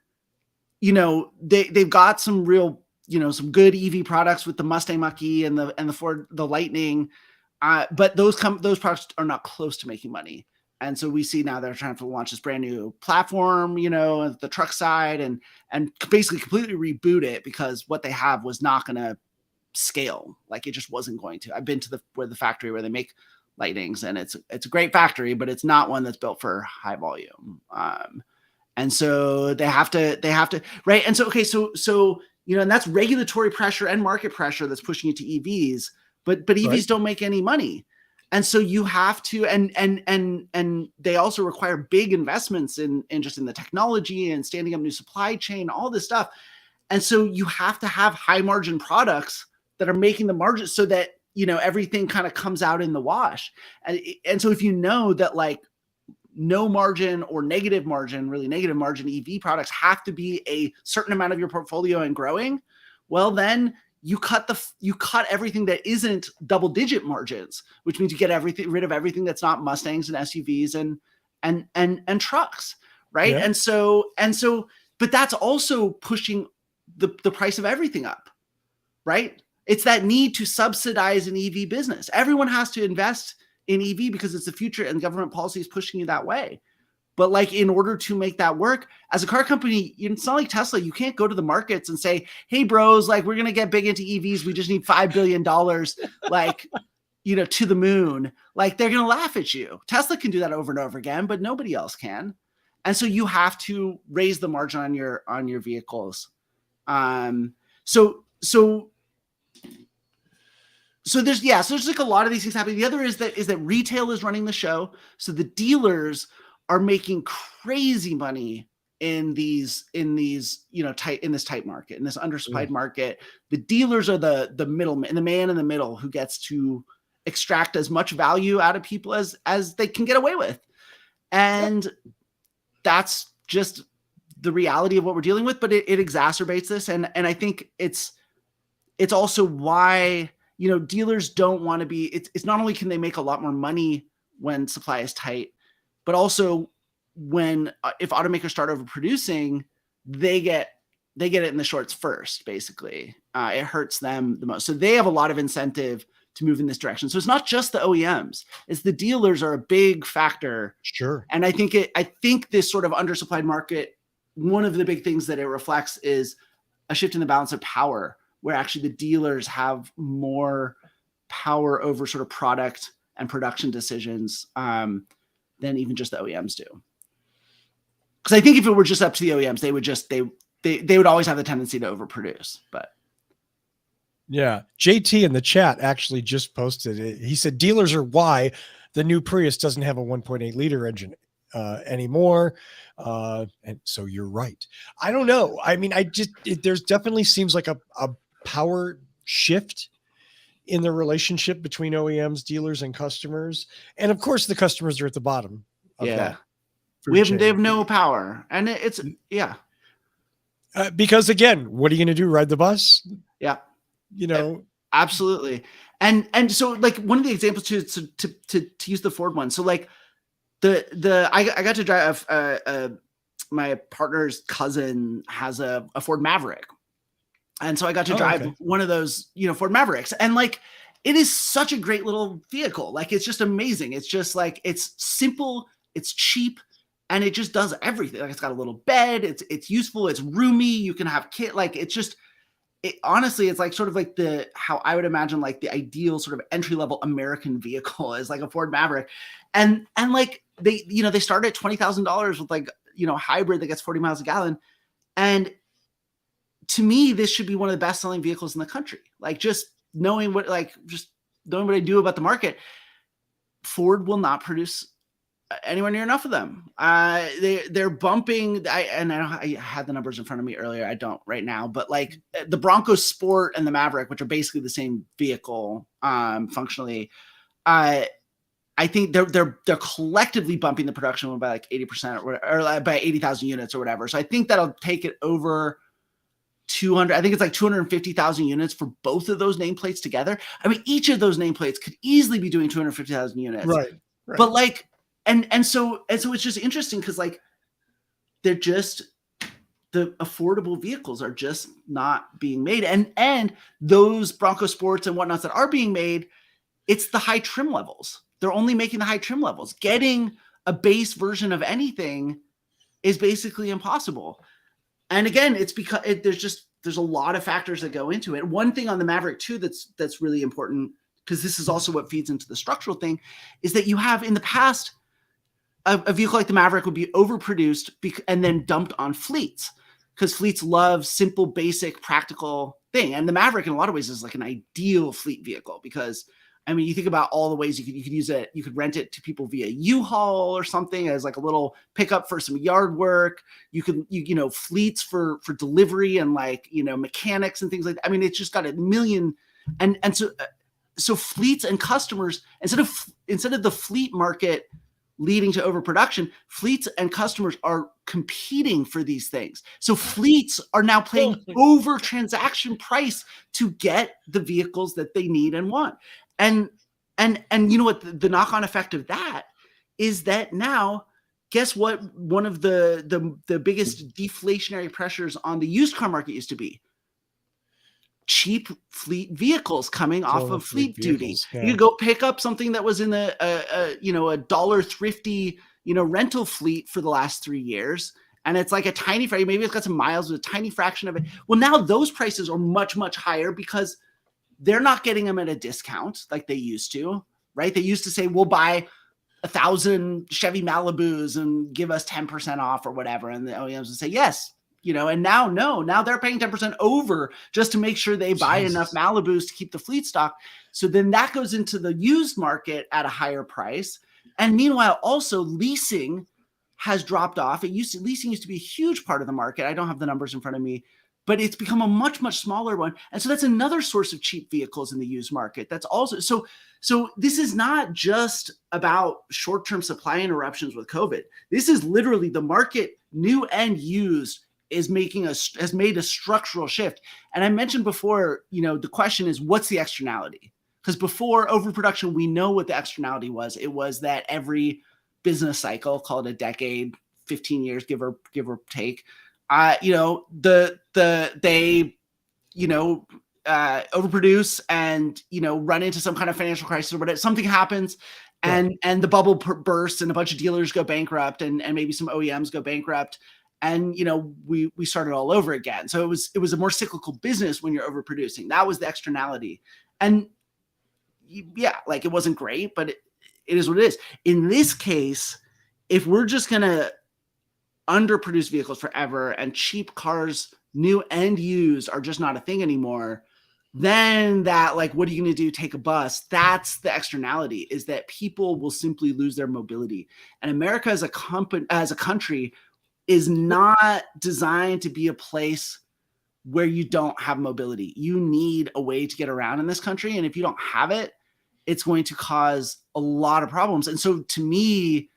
you know, they've got some real, you know, some good EV products with the Mustang Mach-E and the Ford, the Lightning. But those products are not close to making money. And so we see now they're trying to launch this brand new platform, you know, the truck side and basically completely reboot it because what they have was not going to scale. Like it just wasn't going to. I've been to the factory where they make Lightnings and it's a great factory, but it's not one that's built for high volume. And so they have to, right. And so, okay. So, you know, and that's regulatory pressure and market pressure that's pushing you to EVs. But EVs don't make any money. And so you have to, and they also require big investments in just in the technology and standing up new supply chain, all this stuff. And so you have to have high margin products that are making the margins so that, you know, everything kind of comes out in the wash. And so if you know that like no margin or negative margin, really negative margin EV products have to be a certain amount of your portfolio and growing, well, then you cut everything that isn't double digit margins, which means you get rid of everything that's not Mustangs and SUVs and trucks. Right. Yeah. And so, but that's also pushing the price of everything up. Right. It's that need to subsidize an EV business. Everyone has to invest in EV because it's the future and government policy is pushing you that way. But like, in order to make that work as a car company, it's not like Tesla. You can't go to the markets and say, hey bros, like we're going to get big into EVs. We just need $5 billion, like, you know, to the moon. Like they're going to laugh at you. Tesla can do that over and over again, but nobody else can. And so you have to raise the margin on your vehicles. So there's like a lot of these things happening. The other is that retail is running the show. So the dealers are making crazy money in these, you know, in this tight market, in this undersupplied market. The dealers are the middleman, the man in the middle who gets to extract as much value out of people as they can get away with. And that's just the reality of what we're dealing with, but it exacerbates this. And I think it's also why, you know, dealers don't want to be, it's not only can they make a lot more money when supply is tight, but also when if automakers start overproducing, they get it in the shorts first. Basically, it hurts them the most. So they have a lot of incentive to move in this direction. So it's not just the OEMs; it's the dealers are a big factor. Sure. And I think this sort of undersupplied market, one of the big things that it reflects is a shift in the balance of power, where actually the dealers have more power over sort of product and production decisions than even just the OEMs do. Because I think if it were just up to the OEMs, they would always have the tendency to overproduce. But yeah, JT in the chat actually just posted it. He said dealers are why the new Prius doesn't have a 1.8 liter engine anymore. And so you're right. I don't know. I mean, there's definitely seems like a power shift in the relationship between OEMs, dealers, and customers. And of course the customers are at the bottom of that. They have no power. And it's because again, what are you going to do? Ride the bus? Yeah. You know, absolutely. And so like one of the examples to use the Ford one. So like I got to drive my partner's cousin has a Ford Maverick. And so I got to drive one of those, you know, Ford Mavericks. And like, it is such a great little vehicle. Like, it's just amazing. It's just like, it's simple, it's cheap, and it just does everything. Like, it's got a little bed. It's useful. It's roomy. You can have like, it's just, honestly, it's like sort of like how I would imagine like the ideal sort of entry level American vehicle is like a Ford Maverick. And like they start at $20,000 with like, a hybrid that gets 40 miles a gallon. And to me, this should be one of the best selling vehicles in the country. Like, just knowing what I do about the market, Ford will not produce anywhere near enough of them. They're bumping. I had the numbers in front of me earlier. I don't right now, but like the Bronco Sport and the Maverick, which are basically the same vehicle, functionally, I think they're collectively bumping the production by like 80% or by 80,000 units or whatever. So I think that'll take it over 200. I think it's like 250,000 units for both of those nameplates together. I mean, each of those nameplates could easily be doing 250,000 units. Right. But like, and so it's just interesting because like they're just, the affordable vehicles are just not being made. And those Bronco Sports and whatnots that are being made, it's the high trim levels. They're only making the high trim levels. Getting a base version of anything is basically impossible. And again, it's because there's a lot of factors that go into it. One thing on the Maverick too that's really important, because this is also what feeds into the structural thing, is that you have in the past a vehicle like the Maverick would be overproduced and then dumped on fleets, because fleets love simple, basic, practical thing. And the Maverick in a lot of ways is like an ideal fleet vehicle, because I mean, you think about all the ways you could use it. You could rent it to people via U-Haul or something as like a little pickup for some yard work. You could, fleets for delivery and like, mechanics and things like that. I mean, it's just got a million. And so fleets and customers, instead of the fleet market leading to overproduction, fleets and customers are competing for these things. So fleets are now paying over transaction price to get the vehicles that they need and want. And you know what, the knock-on effect of that is that now, guess what? One of the biggest deflationary pressures on the used car market used to be cheap fleet vehicles coming off of fleet duty. Yeah. You could go pick up something that was in a dollar thrifty, rental fleet for the last 3 years. And it's like a tiny, maybe it's got some miles with a tiny fraction of it. Well, now those prices are much, much higher because they're not getting them at a discount like they used to, right? They used to say, we'll buy 1,000 Chevy Malibus and give us 10% off or whatever. And the OEMs would say, yes, and now, no, now they're paying 10% over just to make sure they buy enough Malibus to keep the fleet stock. So then that goes into the used market at a higher price. And meanwhile, also leasing has dropped off. Leasing used to be a huge part of the market. I don't have the numbers in front of me, but it's become a much, much smaller one. And so that's another source of cheap vehicles in the used market. That's also, so this is not just about short-term supply interruptions with COVID. This is literally the market, new and used, has made a structural shift. And I mentioned before, the question is, what's the externality? Because before overproduction, we know what the externality was. It was that every business cycle, call it a decade, 15 years, give or take, they overproduce and, run into some kind of financial crisis or whatever. Something happens and the bubble bursts and a bunch of dealers go bankrupt and maybe some OEMs go bankrupt. And, we started all over again. So it was a more cyclical business when you're overproducing. That was the externality. And yeah, like it wasn't great, but it is what it is. In this case, if we're just going to underproduce vehicles forever and cheap cars, new and used, are just not a thing anymore, then that, like, what are you going to do? Take a bus? That's the externality, is that people will simply lose their mobility. And America as a country is not designed to be a place where you don't have mobility. You need a way to get around in this country. And if you don't have it, it's going to cause a lot of problems. And so to me,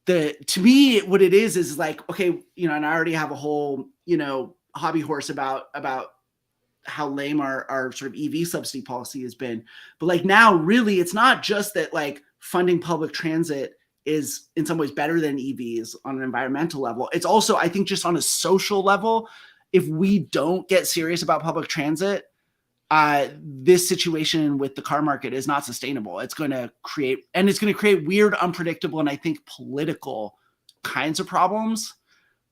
what it is like, okay, and I already have a whole, hobby horse about how lame our sort of EV subsidy policy has been. But like now, really, it's not just that like funding public transit is in some ways better than EVs on an environmental level. It's also, I think, just on a social level, if we don't get serious about public transit, this situation with the car market is not sustainable. It's going to create weird, unpredictable, and I think political kinds of problems.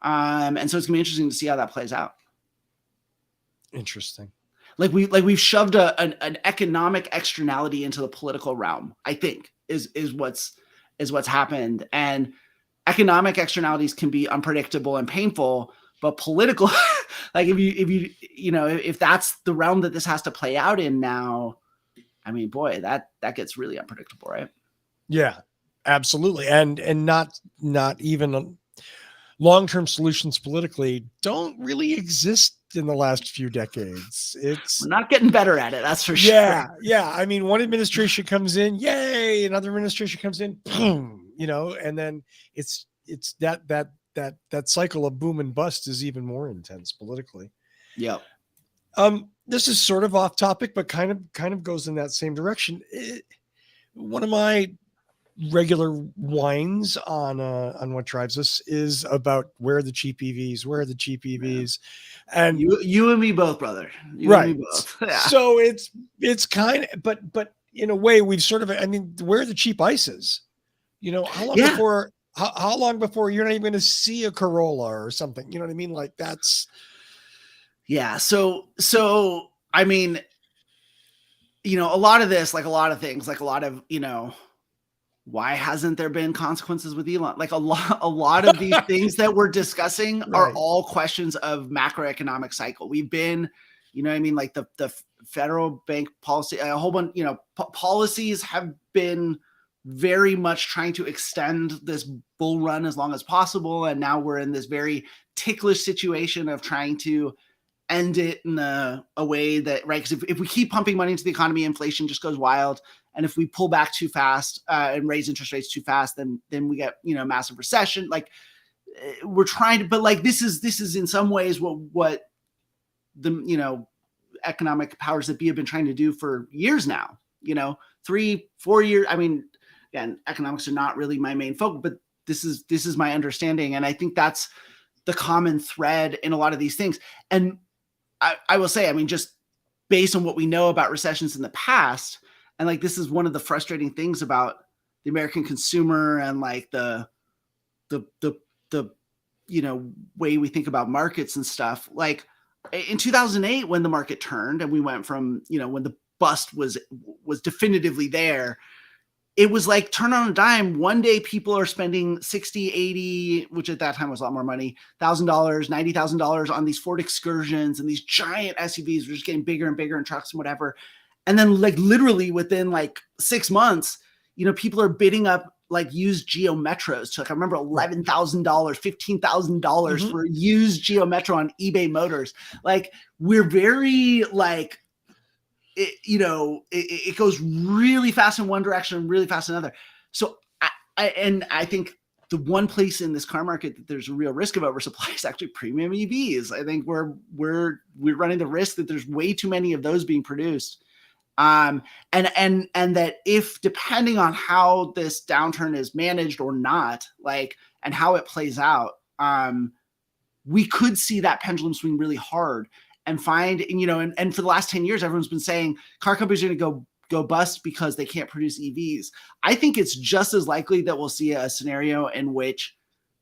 And so it's gonna be interesting to see how that plays out. Interesting. Like we've shoved an economic externality into the political realm, I think is what's happened. And economic externalities can be unpredictable and painful, but political, like if that's the realm that this has to play out in now, I mean, boy, that gets really unpredictable, right? Yeah, absolutely. And not even long-term solutions politically don't really exist in the last few decades. We're not getting better at it, that's for sure. Yeah. I mean, one administration comes in, yay, another administration comes in, boom, and then it's that cycle of boom and bust is even more intense politically. Yep. This is sort of off topic, but kind of goes in that same direction. One of my regular whines on What Drives Us is about where are the cheap EVs, and you and me both, brother. Right. And me both. Yeah. So it's kind of, but in a way we've sort of, I mean, where are the cheap ices? How long before you're not even going to see a Corolla or something? You know what I mean? Like that's. Yeah. So I mean, a lot of this, like a lot of things, like a lot of, why hasn't there been consequences with Elon? Like a lot of these things that we're discussing are all questions of macroeconomic cycle. We've been, like the federal bank policy, a whole bunch, policies have been very much trying to extend this bull run as long as possible. And now we're in this very ticklish situation of trying to end it in a way that, right? Because if we keep pumping money into the economy, inflation just goes wild. And if we pull back too fast and raise interest rates too fast, then we get, massive recession. Like we're trying to, but like, this is in some ways what the, economic powers that be have been trying to do for years now, 3-4 years. I mean, again, economics are not really my main focus, but this is my understanding. And I think that's the common thread in a lot of these things. And I will say, I mean, just based on what we know about recessions in the past, and like, this is one of the frustrating things about the American consumer and like the way we think about markets and stuff. Like in 2008, when the market turned and we went from, when the bust was definitively there, it was like turn on a dime. One day people are spending 60, 80, which at that time was a lot more money, $1,000, $90,000 on these Ford Excursions and these giant SUVs were just getting bigger and bigger and trucks and whatever. And then like literally within like 6 months, people are bidding up like used Geo Metros to like, I remember $11,000, $15,000 for a used Geo Metro on eBay Motors. Like we're very like, it goes really fast in one direction and really fast in another. So I think the one place in this car market that there's a real risk of oversupply is actually premium EVs. I think we're running the risk that there's way too many of those being produced. And that if depending on how this downturn is managed or not, like, and how it plays out, we could see that pendulum swing really hard and find, and for the last 10 years, everyone's been saying car companies are going to go bust because they can't produce EVs. I think it's just as likely that we'll see a scenario in which,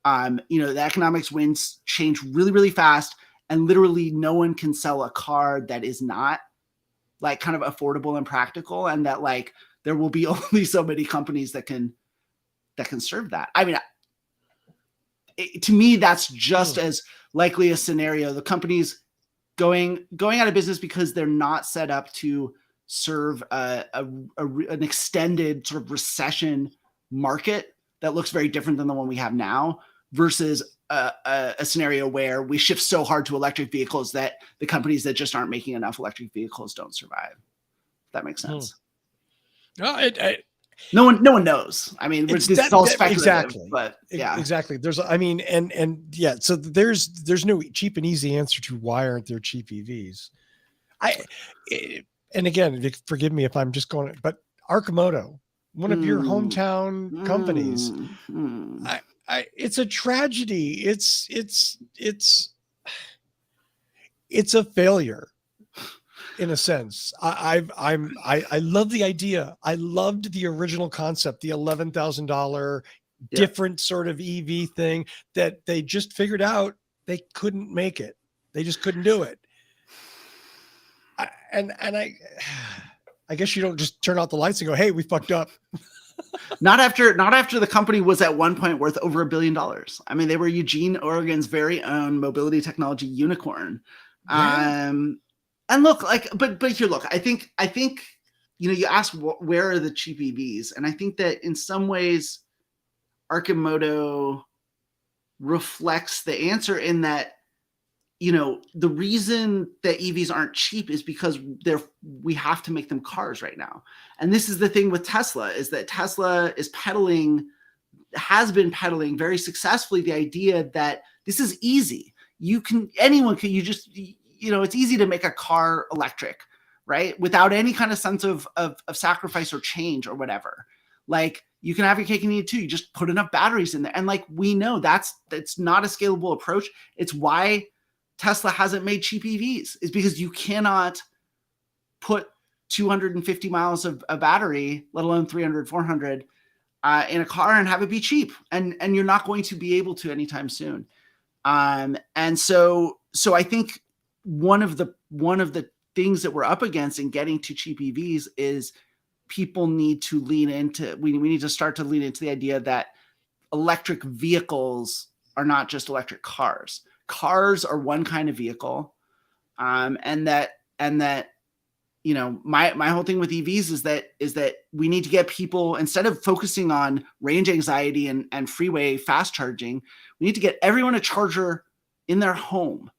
the economics winds change really, really fast and literally no one can sell a car that is not like kind of affordable and practical, and that like there will be only so many companies that can serve that. I mean, to me, that's just as likely a scenario. The companies going out of business because they're not set up to serve an extended sort of recession market that looks very different than the one we have now, versus a scenario where we shift so hard to electric vehicles that the companies that just aren't making enough electric vehicles don't survive. If that makes sense. No, no one knows. I mean, it's all speculative, exactly. But yeah, exactly. So there's no cheap and easy answer to why aren't there cheap EVs. And again, forgive me if I'm just going, but Arcimoto, one of your hometown companies, it's a tragedy. It's a failure in a sense. I love the idea. I loved the original concept, the $11,000 different sort of EV thing that they just figured out they couldn't make it. They just couldn't do it. I guess you don't just turn out the lights and go, hey, we fucked up. Not after the company was at one point worth over $1 billion. I mean, they were Eugene, Oregon's very own mobility technology unicorn. Yeah. And look, like, but here, look, I think, you ask where are the cheap EVs? And I think that in some ways, Arcimoto reflects the answer in that, the reason that EVs aren't cheap is because we have to make them cars right now. And this is the thing with Tesla, is that Tesla has been peddling very successfully the idea that this is easy. It's easy to make a car electric, right? Without any kind of sense of sacrifice or change or whatever. Like, you can have your cake and eat it too. You just put enough batteries in there. And like, we know that's not a scalable approach. It's why Tesla hasn't made cheap EVs, is because you cannot put 250 miles of a battery, let alone 300, 400 in a car and have it be cheap. And you're not going to be able to anytime soon. And so I think one of the things that we're up against in getting to cheap EVs is people need to lean into, we need to start to lean into the idea that electric vehicles are not just electric cars. Cars are one kind of vehicle. And that, my whole thing with EVs is that we need to get people, instead of focusing on range anxiety and freeway fast charging, we need to get everyone a charger in their home,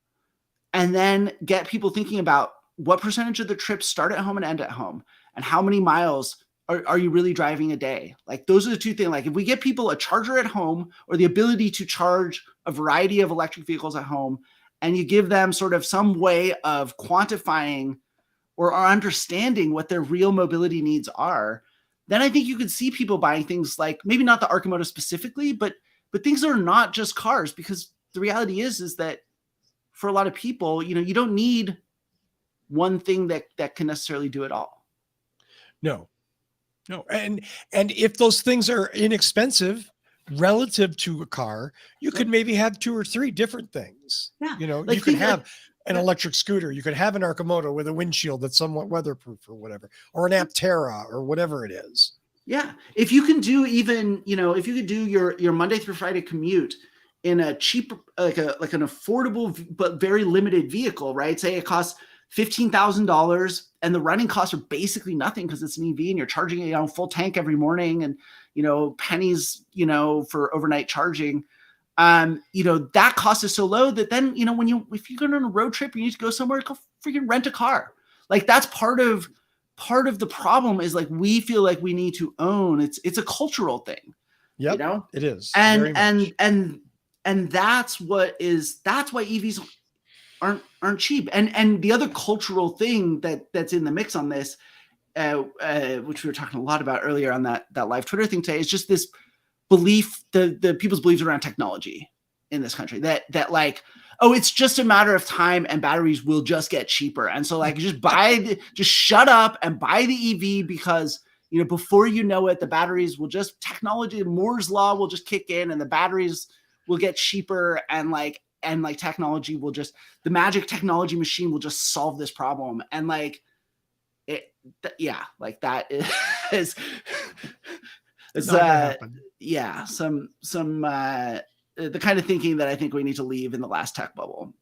and then get people thinking about what percentage of the trips start at home and end at home, and how many miles are you really driving a day? Like, those are the two things. Like, if we get people a charger at home, or the ability to charge a variety of electric vehicles at home, and you give them sort of some way of quantifying or understanding what their real mobility needs are, then I think you could see people buying things like, maybe not the Arcimoto specifically, but things that are not just cars, because the reality is that for a lot of people, you don't need one thing that can necessarily do it all. No. And if those things are inexpensive relative to a car, you could maybe have 2 or 3 different things. Yeah. Like, you could have an electric scooter. You could have an Arcimoto with a windshield that's somewhat weatherproof or whatever, or an Aptera or whatever it is. Yeah. If you can do if you could do your Monday through Friday commute in a cheap, like an affordable but very limited vehicle, right? Say it costs $15,000 and the running costs are basically nothing because it's an EV and you're charging it full tank every morning, and pennies for overnight charging. That cost is so low that then if you're going on a road trip, you need to go somewhere, go freaking rent a car. Like, that's part of the problem, is like, we feel like we need to own it's a cultural thing. Yeah, it is. And that's why EVs aren't cheap. And the other cultural thing that's in the mix on this, which we were talking a lot about earlier on that live Twitter thing today, is just this belief, the people's beliefs around technology in this country, that like, oh, it's just a matter of time and batteries will just get cheaper. And so, like, just shut up and buy the EV, because before you know it, the batteries will Moore's law will just kick in and the batteries will get cheaper, and technology will the magic technology machine will just solve this problem. And like, that is the kind of thinking that I think we need to leave in the last tech bubble.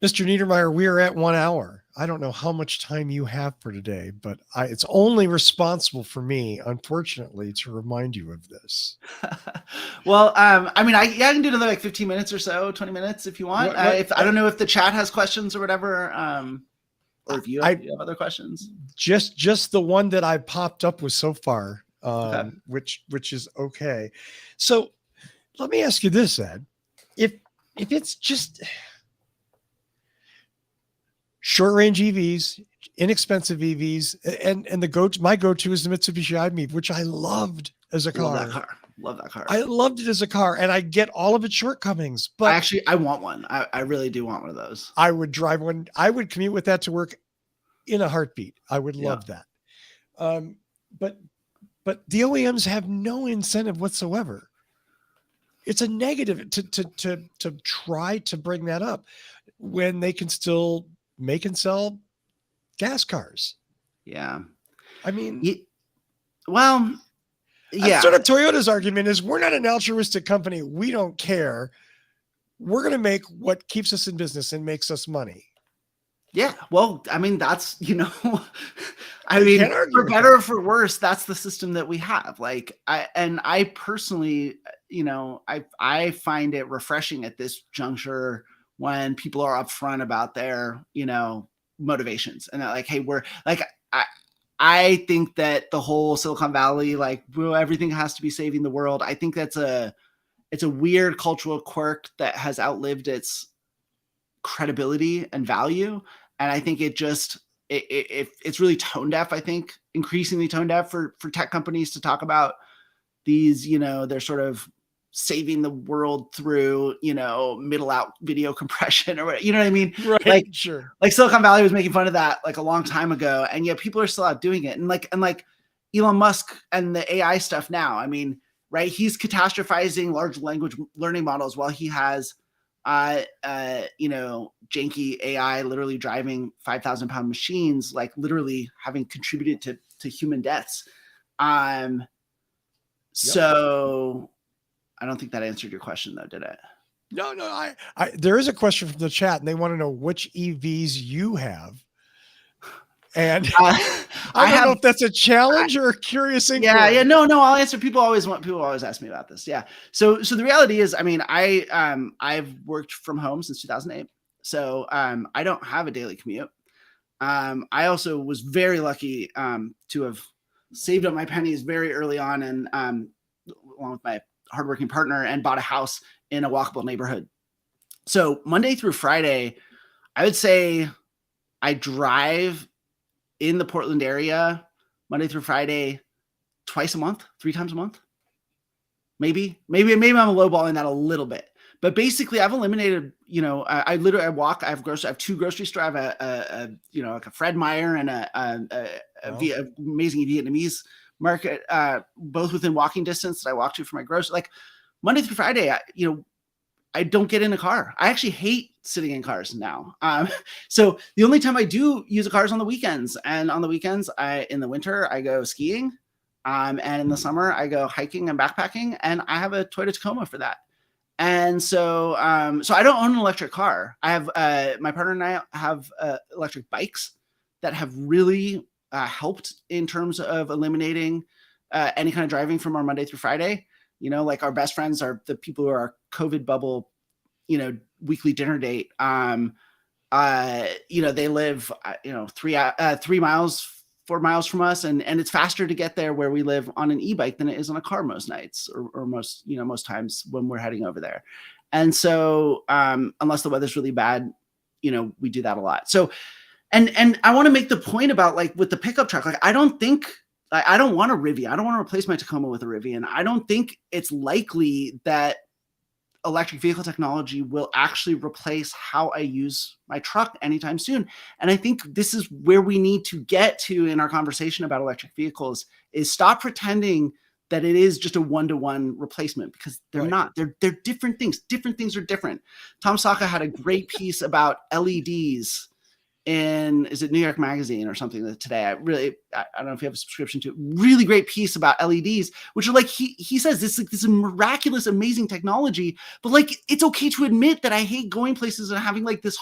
Mr. Niedermeyer, we are at 1 hour. I don't know how much time you have for today, but it's only responsible for me, unfortunately, to remind you of this. Well, I can do another 15 minutes or so, 20 minutes if you want. I don't know if the chat has questions or whatever, or if you have other questions. Just the one that I popped up with so far, okay. which is okay. So let me ask you this, Ed. If it's just short range EVs, inexpensive EVs, and my go-to is the Mitsubishi i-MiEV, which I loved as a car. Love that car. I loved it as a car, and I get all of its shortcomings. But I want one. I really do want one of those. I would drive one. I would commute with that to work in a heartbeat. I would love that. But but the OEMs have no incentive whatsoever. It's a negative to try to bring that up when they can still make and sell gas cars. Yeah. I mean, well, yeah. That's sort of Toyota's argument is we're not an altruistic company. We don't care. We're going to make what keeps us in business and makes us money. Yeah. Well, I mean, that's, I mean, for better or for worse, that's the system that we have. Like, I personally, I find it refreshing at this juncture when people are upfront about their, motivations and like, hey, we're like, I think that the whole Silicon Valley, like, well, everything has to be saving the world. I think it's a weird cultural quirk that has outlived its credibility and value. And I think it's really tone deaf, I think, increasingly tone deaf for tech companies to talk about these, they're sort of saving the world through, middle out video compression or whatever, you know what I mean? Right. Like, sure. Like Silicon Valley was making fun of that like a long time ago. And yet people are still out doing it. And like Elon Musk and the AI stuff now, I mean, right. He's catastrophizing large language learning models while he has, janky AI literally driving 5,000 pound machines, like literally having contributed to human deaths. So I don't think that answered your question though, did it? No, I there is a question from the chat and they want to know which EVs you have. And I don't know if that's a challenge or a curious inquiry. Yeah. No, I'll answer. People always ask me about this. Yeah. So the reality is, I mean, I've worked from home since 2008. So I don't have a daily commute. I also was very lucky to have saved up my pennies very early on and along with my hardworking partner and bought a house in a walkable neighborhood. So Monday through Friday, I would say I drive in the Portland area, Monday through Friday, twice a month, 3 times a month. Maybe I'm lowballing that a little bit, but basically I've eliminated, I walk, I have 2 grocery stores. I have like a Fred Meyer and a amazing Vietnamese market, both within walking distance that I walk to for my grocery. Like Monday through Friday, I don't get in a car. I actually hate sitting in cars now. So the only time I do use a car is on the weekends. And on the weekends, in the winter, I go skiing. And in the summer, I go hiking and backpacking. And I have a Toyota Tacoma for that. And so I don't own an electric car. I have my partner and I have electric bikes that have really helped in terms of eliminating any kind of driving from our Monday through Friday. Like our best friends are the people who are COVID bubble, weekly dinner date. They live, 3 miles, 4 miles from us. And it's faster to get there where we live on an e-bike than it is on a car most nights or most times when we're heading over there. And so unless the weather's really bad, we do that a lot. So, and I want to make the point about like with the pickup truck, like I don't want a Rivian. I don't want to replace my Tacoma with a Rivian. I don't think it's likely that electric vehicle technology will actually replace how I use my truck anytime soon. And I think this is where we need to get to in our conversation about electric vehicles is stop pretending that it is just a one-to-one replacement because they're not. They're different things. Different things are different. Tom Saka had a great piece about LEDs is it New York Magazine or something today? I don't know if you have a subscription to it. Really great piece about LEDs, which are like, he says this is miraculous, amazing technology, but like, it's okay to admit that I hate going places and having like this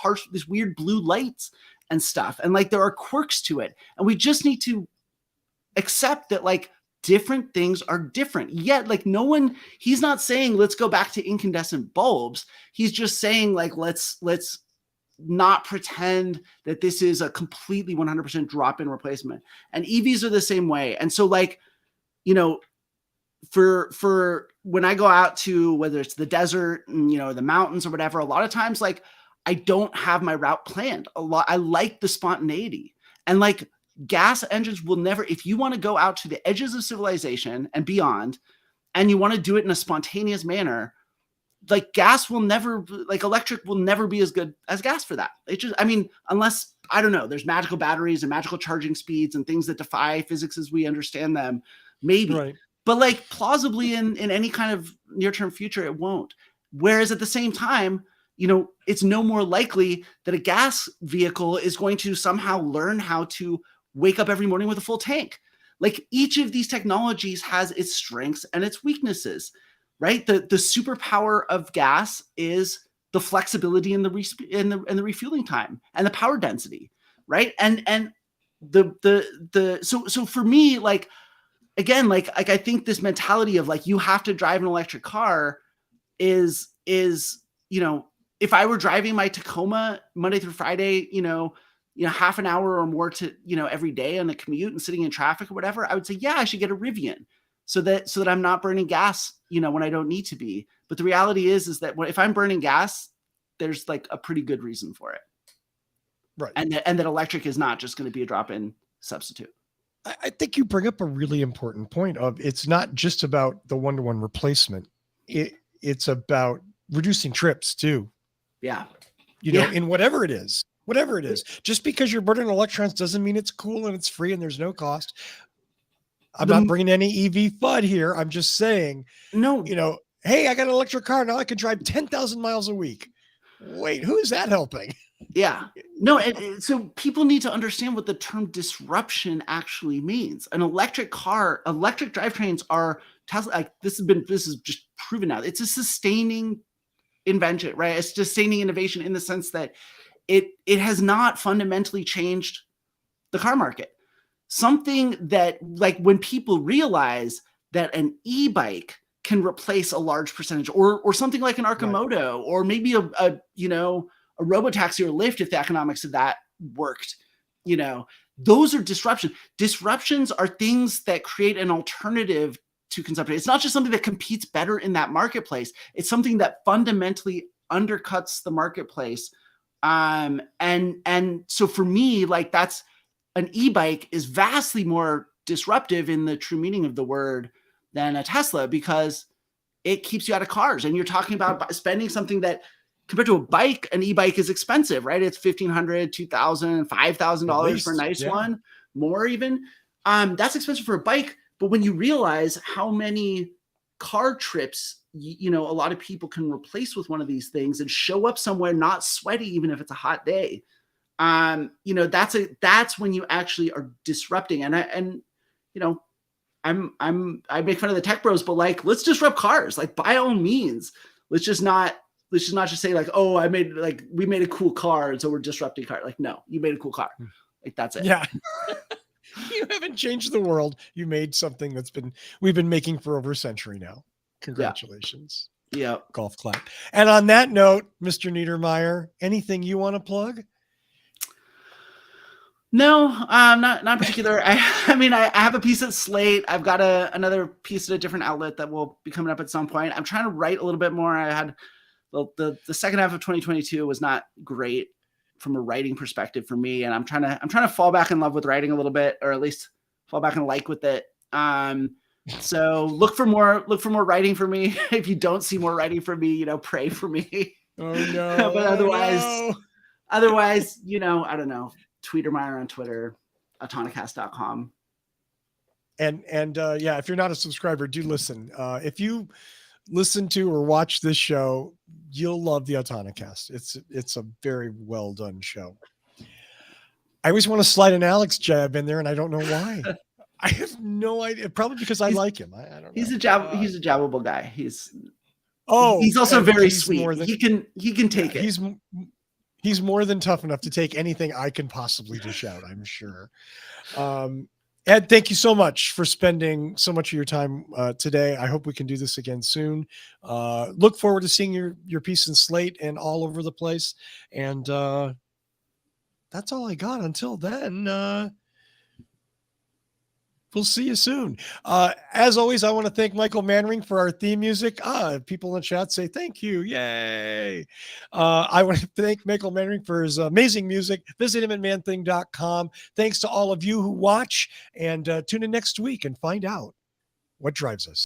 weird blue lights and stuff. And like, there are quirks to it. And we just need to accept that like different things are different. Yet like he's not saying, let's go back to incandescent bulbs. He's just saying like, let's not pretend that this is a completely 100% drop-in replacement. And EVs are the same way. And so like, for when I go out to, whether it's the desert and, the mountains or whatever, a lot of times, like I don't have my route planned a lot. I like the spontaneity and like gas engines will never, if you want to go out to the edges of civilization and beyond, and you want to do it in a spontaneous manner, like electric will never be as good as gas for that. Unless, I don't know, there's magical batteries and magical charging speeds and things that defy physics as we understand them. maybe. Right. But like plausibly in any kind of near-term future, it won't. Whereas at the same time, it's no more likely that a gas vehicle is going to somehow learn how to wake up every morning with a full tank. Like each of these technologies has its strengths and its weaknesses, right? The superpower of gas is the flexibility and the refueling time and the power density, right? And so for me, like, again, like I think this mentality of like you have to drive an electric car is if I were driving my Tacoma Monday through Friday, half an hour or more to every day on the commute and sitting in traffic or whatever, I would say, yeah, I should get a Rivian so that I'm not burning gas when I don't need to be. But the reality is that if I'm burning gas, there's like a pretty good reason for it, right? And that electric is not just going to be a drop-in substitute. I think you bring up a really important point of it's not just about the one-to-one replacement. It's about reducing trips too. Yeah. In whatever it is. Just because you're burning electrons doesn't mean it's cool and it's free and there's no cost. I'm not bringing any EV FUD here. I'm just saying, no, hey, I got an electric car. Now I can drive 10,000 miles a week. Wait, who is that helping? Yeah. No, so people need to understand what the term disruption actually means. An electric drivetrains are Tesla. Like this is just proven now. It's a sustaining invention, right? It's sustaining innovation in the sense that it has not fundamentally changed the car market. Something that, like, when people realize that an e-bike can replace a large percentage, or something like an Arcimoto, right, or maybe a robotaxi or Lyft, if the economics of that worked, those are disruptions. Disruptions are things that create an alternative to consumption. It's not just something that competes better in that marketplace. It's something that fundamentally undercuts the marketplace. And so for me, like, that's an e-bike is vastly more disruptive in the true meaning of the word than a Tesla, because it keeps you out of cars. And you're talking about spending something that, compared to a bike, an e-bike is expensive, right? It's $1,500, $2,000, $5,000 for a nice one, more even. That's expensive for a bike. But when you realize how many car trips, a lot of people can replace with one of these things and show up somewhere not sweaty, even if it's a hot day, that's when you actually are disrupting. And I make fun of the tech bros, but like, let's disrupt cars. Like, by all means, let's just not just say like, oh, we made a cool car, and so we're disrupting car. Like, no, you made a cool car. Like, that's it. Yeah. You haven't changed the world. You made something we've been making for over a century now. Congratulations. Yeah. Golf clap. And on that note, Mr. Niedermeyer, anything you want to plug? No, not particular. I have a piece at Slate. I've got another piece at a different outlet that will be coming up at some point. I'm trying to write a little bit more. I had the second half of 2022 was not great from a writing perspective for me, and I'm trying to fall back in love with writing a little bit, or at least fall back in like with it. So look for more writing for me. If you don't see more writing from me, pray for me. Oh no. But otherwise, I don't know. Tweetermeyer on Twitter, autonocast.com. And if you're not a subscriber, do listen. If you listen to or watch this show, you'll love the Autonocast. It's a very well done show. I always want to slide an Alex jab in there, and I don't know why. I have no idea. Probably because I like him. I don't know. He's a jabbable guy. He's also very sweet. He can take it. He's more than tough enough to take anything I can possibly dish out, I'm sure. Ed, thank you so much for spending so much of your time today. I hope we can do this again soon. Look forward to seeing your piece in Slate and all over the place. And that's all I got. Until then, we'll see you soon. As always, I want to thank Michael Mannering for our theme music. People in the chat say thank you. Yay. I want to thank Michael Mannering for his amazing music. Visit him at manthing.com. Thanks to all of you who watch, and tune in next week and find out what drives us.